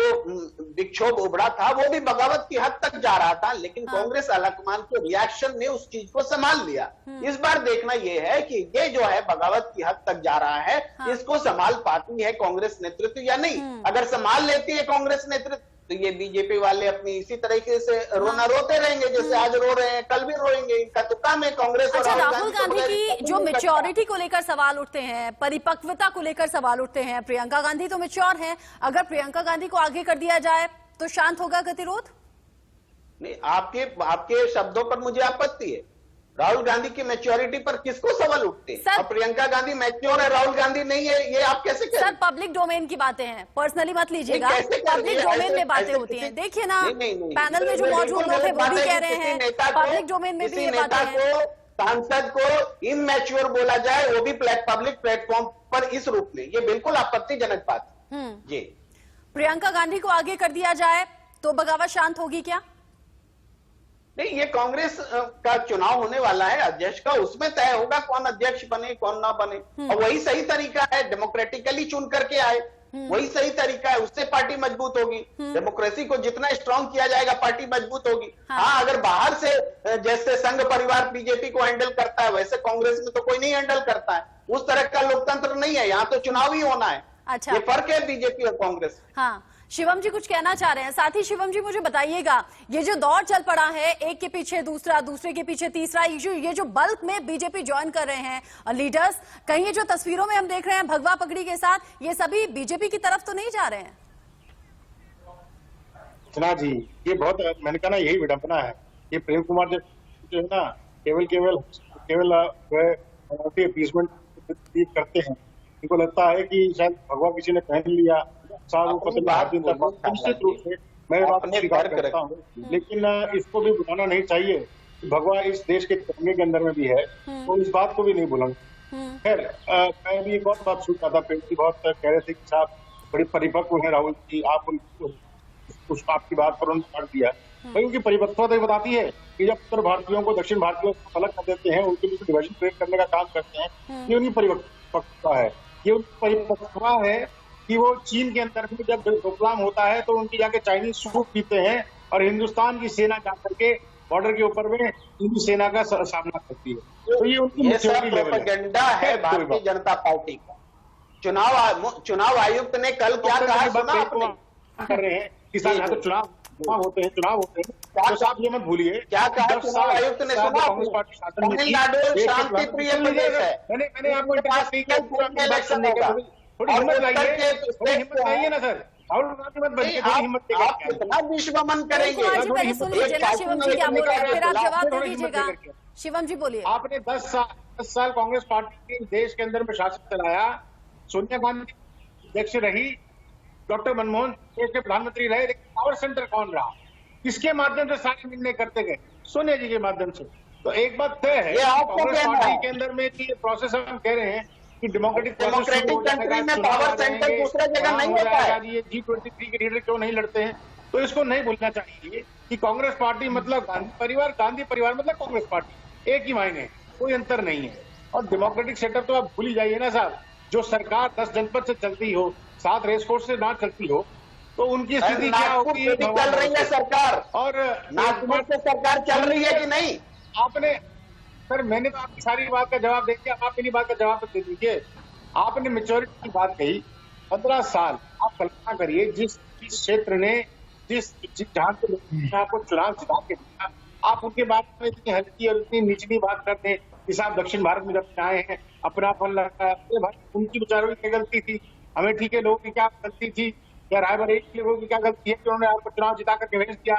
विक्षोभ उभरा था वो भी बगावत की हद तक जा रहा था, लेकिन कांग्रेस आलाकमान के रिएक्शन ने उस चीज को संभाल लिया। इस बार देखना यह है कि ये जो है बगावत की हद तक जा रहा है, इसको संभाल पाती है कांग्रेस नेतृत्व या नहीं। अगर संभाल लेती है कांग्रेस नेतृत्व तो ये बीजेपी वाले अपनी इसी तरीके से रोते रहेंगे, जैसे आज रो रहे हैं, कल भी रोएंगे। इनका तो काम है कांग्रेस। अच्छा, राहुल गांधी की जो मैच्योरिटी को लेकर सवाल उठते हैं, परिपक्वता को लेकर सवाल उठते हैं, प्रियंका गांधी तो मैच्योर हैं, अगर प्रियंका गांधी को आगे कर दिया जाए तो शांत होगा गतिरोध? नहीं, आपके शब्दों पर मुझे आपत्ति है। राहुल गांधी की मैच्योरिटी पर किसको सवाल उठते हैं? और प्रियंका गांधी मैच्योर है, राहुल गांधी नहीं है, ये आप कैसे करें? सर पब्लिक डोमेन की बातें हैं, पर्सनली मत लीजिएगा, पब्लिक डोमेन में बातें होती हैं। देखिए ना, पैनल में जो मौजूद लोग हैं वो भी कह रहे हैं पब्लिक डोमेन में भी ये बातें हैं। सांसद को इमैच्योर बोला जाए, वो भी पब्लिक प्लेटफॉर्म पर इस रूप में, ये बिल्कुल आपत्तिजनक बात है। जी, प्रियंका गांधी को आगे कर दिया जाए तो बगावत शांत होगी क्या? नहीं, ये कांग्रेस का चुनाव होने वाला है अध्यक्ष का, उसमें तय होगा कौन अध्यक्ष बने कौन ना बने। और वही सही तरीका है, डेमोक्रेटिकली चुन करके आए, वही सही तरीका है, उससे पार्टी मजबूत होगी। डेमोक्रेसी को जितना स्ट्रांग किया जाएगा पार्टी मजबूत होगी। हाँ, अगर बाहर से जैसे संघ परिवार बीजेपी को हैंडल करता है, वैसे कांग्रेस में तो कोई नहीं हैंडल करता है। उस तरह का लोकतंत्र नहीं है, यहाँ तो चुनाव ही होना है। अच्छा, ये फर्क है बीजेपी और कांग्रेस। हाँ, शिवम जी कुछ कहना चाह रहे हैं। साथ ही शिवम जी मुझे बताइएगा, ये जो दौर चल पड़ा है, एक के पीछे दूसरा, दूसरे के पीछे तीसरा, ये जो बल्क में बीजेपी ज्वाइन कर रहे हैं लीडर्स, कहीं ये जो तस्वीरों में हम देख रहे हैं भगवा पगड़ी के साथ, ये सभी बीजेपी की तरफ तो नहीं जा रहे हैं? रचना जी, ये बहुत, मैंने कहा ना, यही विडंबना है। ये प्रेम कुमार जो है ना, केवल अपीसमेंट करते हैं। इनको लगता है कि शायद भगवा किसी ने पहन लिया, निश्चित रूप से मैं बात स्वीकार करता हूँ, लेकिन इसको भी बुलाना नहीं चाहिए। भगवा इस देश के तिरंगे के अंदर में भी है, तो इस बात को भी नहीं भूलेंगे। खैर, मैं भी एक और बात सुन रहा था, प्रेम जी बहुत कह रहे थे कि साहब बड़ी परिपक्व है राहुल जी, आप आपकी बात पर उन्होंने काट दिया। भाई उनकी परिपक्वता तो बताती है कि जब उत्तर भारतीयों को दक्षिण भारतीयों को अलग कर देते हैं, उनके बीच डिविजन क्रिएट करने का काम करते हैं, ये उनकी परिपक्वता है। ये उनकी परिपक्वता है कि वो चीन के अंदर भी जब डोकलाम होता है तो उनकी जाके चाइनीज सूप पीते हैं और हिंदुस्तान की सेना जाकर के बॉर्डर के ऊपर में चीनी सेना का सामना करती है। तो ये उनकी प्रोपेगेंडा है भारतीय जनता पार्टी का। चुनाव आयुक्त ने कल क्या कहा सुना आपने? कर रहे हैं किसान, यहाँ तो चुनाव होते हैं तो साहब ये मत भूलिए क्या कहा चुनाव आयुक्त ने सुना? तमिलनाडु शांति प्रिय प्रदेश है। मैंने आपको इलेक्शन होगा, थोड़ी हिम्मत लाइए ना सर। राहुल गांधी मत बनिए, हिम्मत आप कितना विश्वमन करेंगे? शिवम जी क्या बोल रहे हैं, फिर आप जवाब दे दीजिएगा। शिवम जी बोलिए। आपने 10 साल कांग्रेस पार्टी के देश के अंदर में शासन चलाया, सोनिया गांधी अध्यक्ष रही, डॉक्टर मनमोहन देश के प्रधानमंत्री रहे, लेकिन पावर सेंटर कौन रहा? किसके माध्यम से सारे निर्णय करते गए? सोनिया जी के माध्यम से। तो एक बात तय है कांग्रेस पार्टी के अंदर में कि ये प्रोसेस हम कह रहे हैं कि डेमोक्रेटिक कंट्री में पावर सेंटर दूसरा जगह नहीं होता है। ये G23 के लीडर क्यों नहीं लड़ते हैं? तो इसको नहीं भूलना चाहिए कि कांग्रेस पार्टी मतलब गांधी परिवार मतलब कांग्रेस पार्टी, एक ही मायने, कोई अंतर नहीं है। और डेमोक्रेटिक सेटअप तो आप भूल ही जाइए ना साहब। जो सरकार 10 जनपद से चलती हो, 7 रेस कोर्स से ना चलती हो, तो उनकी स्थिति क्या होगी? चल रही है सरकार, और नागपुर से सरकार चल रही है कि नहीं? आपने सर, मैंने तो आपकी सारी बात का जवाब दे दिया, आप मेरी बात का जवाब दे दीजिए। आपने मेच्योरिटी की बात कही, 15 साल। आप कल्पना करिए जिस क्षेत्र ने जहां के लोग आपको चुनाव जिता के दिया, आप उनके बारे में इतनी हल्की और इतनी निचली बात करते हैं कि साहब दक्षिण भारत में जब आए हैं अपना फल लगा है। भाई उनकी विचारों की क्या गलती थी? हमें ठीक है लोगों की क्या गलती थी? या रायबरेली के लोगों की क्या गलती है कि उन्होंने आपको चुनाव जिता करके भेज दिया?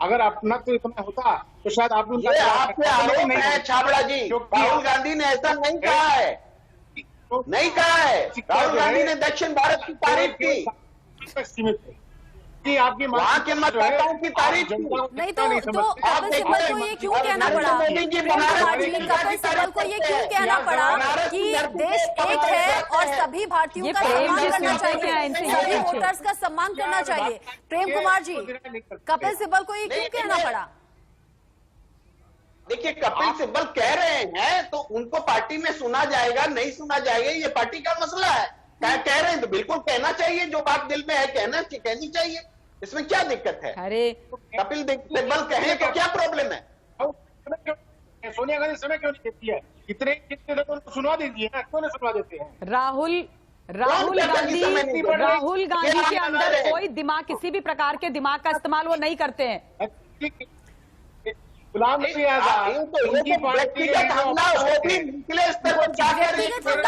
अगर अपना तो इतना होता तो शायद आप आपसे आरोप है छाबड़ा जी, राहुल गांधी ने ऐसा नहीं कहा है, नहीं कहा है। राहुल गांधी ने दक्षिण भारत की तारीफ की, सीमित कि आपकी वहाँ के मतदाताओं की तारीफ की। नहीं तो कपिल सिब्बल को ये क्यों कहना पड़ा? कपिल सिब्बल को ये क्यों कहना पड़ा कि देश एक है और सभी भारतीयों का सम्मान करना चाहिए, सभी वोटर्स का सम्मान करना चाहिए? प्रेम कुमार जी, कपिल सिब्बल को ये क्यों कहना पड़ा? देखिए, कपिल सिब्बल कह रहे हैं तो उनको पार्टी में सुना जाएगा, नहीं सुना जाएगा, ये पार्टी का मसला है। कह रहे हैं तो बिल्कुल कहना चाहिए, जो बात दिल में है कहनी चाहिए, इसमें क्या दिक्कत है? अरे कपिल सिब्बल कहें तो क्या प्रॉब्लम है? सोनिया गांधी समय क्यों नहीं देती है? कितने तो उनको सुनवा दीजिए ना, क्यों नहीं सुनवा देते हैं? राहुल गांधी के अंदर कोई दिमाग, किसी भी प्रकार के दिमाग का इस्तेमाल वो नहीं करते हैं। गुलाम नबी आजाद उनकी पार्टी व्यक्तिगत हमला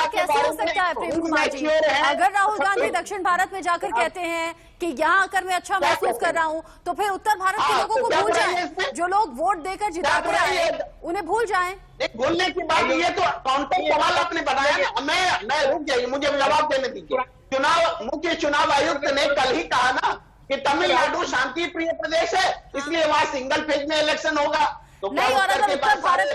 कैसे हो सकता है प्रेम कुमार जी? अगर राहुल गांधी दक्षिण भारत में जाकर कहते हैं कि यहाँ आकर मैं अच्छा महसूस कर रहा हूँ, तो फिर उत्तर भारत के लोगों को भूल जाएं, जो लोग वोट देकर जिता कर आए उन्हें भूल जाएं। भूलने की बात, ये तो काउंटर सवाल आपने बताया। मैं रुक जाइए, मुझे जवाब देने दीजिए। मुख्य चुनाव आयुक्त ने कल ही कहा ना कि तमिलनाडु शांति प्रिय प्रदेश है, इसलिए वहाँ सिंगल फेज में इलेक्शन होगा। तो नहीं, और अगर उत्तर भारत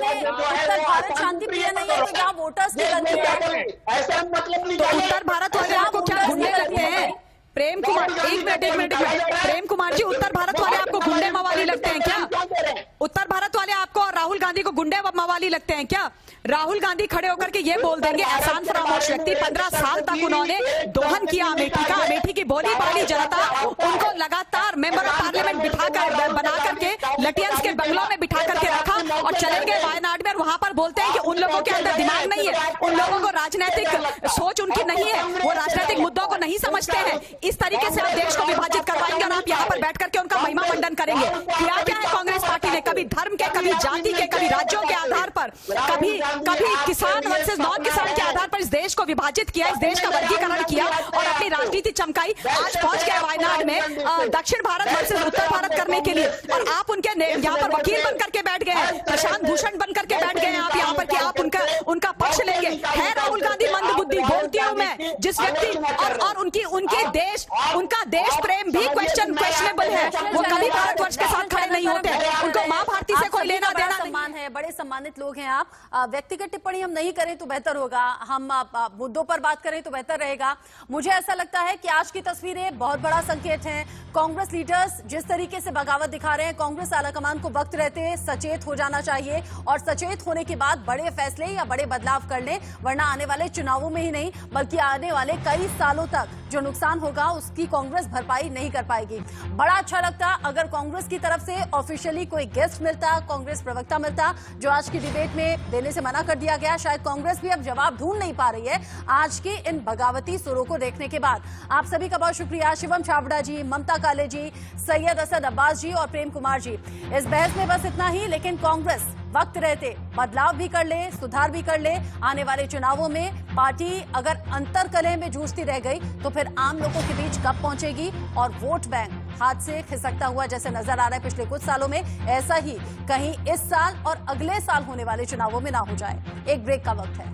शांति प्रिय नहीं है तो क्या वोटर्स की गलती है? ऐसा मतलब नहीं। उत्तर भारत वाले आपको क्या गुंडे लगते हैं? प्रेम कुमार, एक मिनट। प्रेम कुमार जी, उत्तर भारत वाले आपको गुंडे मवाली लगते हैं क्या? उत्तर भारत वाले आपको और राहुल गांधी को गुंडे मवाली लगते हैं क्या? राहुल गांधी खड़े होकर के ये बोल देंगे, एहसान फरामोश व्यक्ति, 15 साल तक उन्होंने दोहन किया अमेठी का, अमेठी की बोली बाली जनता उनको लगातार मेंबर ऑफ पार्लियामेंट बना करके लटियंस के बंगलों में बिठा करके रखा और चले गए वायनाड में। और वहां पर बोलते हैं कि उन लोगों के अंदर दिमाग नहीं है, उन लोगों को राजनीतिक सोच उनकी नहीं है, वो राजनीतिक मुद्दों को नहीं समझते हैं। इस तरीके से आप देश को विभाजित करवाएंगे और आप यहाँ पर बैठ करके उनका महिमा मंडन करेंगे। क्या है कांग्रेस पार्टी ने? कभी धर्म के, कभी जाति के, कभी राज्यों के आधार पर, कभी किसान वर्सेस नॉन किसान के आधार पर इस देश को विभाजित किया, इस देश का वर्गीकरण किया और अपनी राजनीति चमकाई। आज पहुंच गए वायनाड में दक्षिण भारत वर्सेस उत्तर भारत करने के लिए, और आप उनके यहाँ पर वकील बन करके बैठ गए हैं, प्रशांत भूषण बन करके बैठ गए हैं आप यहाँ पर कि आप उनका पक्ष लेंगे। है राहुल गांधी मंदबुद्धि? बोलती हूँ मैं, जिस व्यक्ति और उनका देश प्रेम भी क्वेश्चनेबल है, वो कभी भारतवर्ष के साथ खड़े नहीं होते, उनको माँ भारती से कोई लेना देना सम्मान है, बड़े सम्मानित लोग हैं आप। व्यक्तिगत टिप्पणी हम नहीं करें तो बेहतर होगा, हम मुद्दों पर बात करें तो बेहतर रहेगा। मुझे ऐसा लगता है कि आज की तस्वीरें बहुत बड़ा संकेत हैं। कांग्रेस लीडर्स जिस तरीके से बगावत दिखा रहे हैं, कांग्रेस आलाकमान को वक्त रहते सचेत हो जाना चाहिए और सचेत होने के बाद बड़े फैसले या बड़े बदलाव कर लें, वरना आने वाले चुनावों में ही नहीं बल्कि आने वाले कई सालों तक जो नुकसान होगा उसकी कांग्रेस भरपाई नहीं कर पाएगी। बड़ा अच्छा लगता अगर कांग्रेस की तरफ से ऑफिशियली कोई गेस्ट मिलता, कांग्रेस प्रवक्ता मिलता, जो आज की डिबेट में देने से मना कर दिया गया। शायद कांग्रेस भी अब जवाब ढूंढ नहीं पा रही है आज के इन बगावती सुरों को देखने के बाद। आप सभी का बहुत शुक्रिया, शिवम छाबड़ा जी, ममता काले जी, सैयद असद अब्बास जी और प्रेम कुमार जी। इस बहस में बस इतना ही, लेकिन कांग्रेस वक्त रहते बदलाव भी कर ले, सुधार भी कर ले। आने वाले चुनावों में पार्टी अगर अंतर कलह में जूझती रह गई तो फिर आम लोगों के बीच कब पहुंचेगी और वोट बैंक हाथ से खिसकता हुआ जैसे नजर आ रहा है पिछले कुछ सालों में, ऐसा ही कहीं इस साल और अगले साल होने वाले चुनावों में ना हो जाए। एक ब्रेक का वक्त है।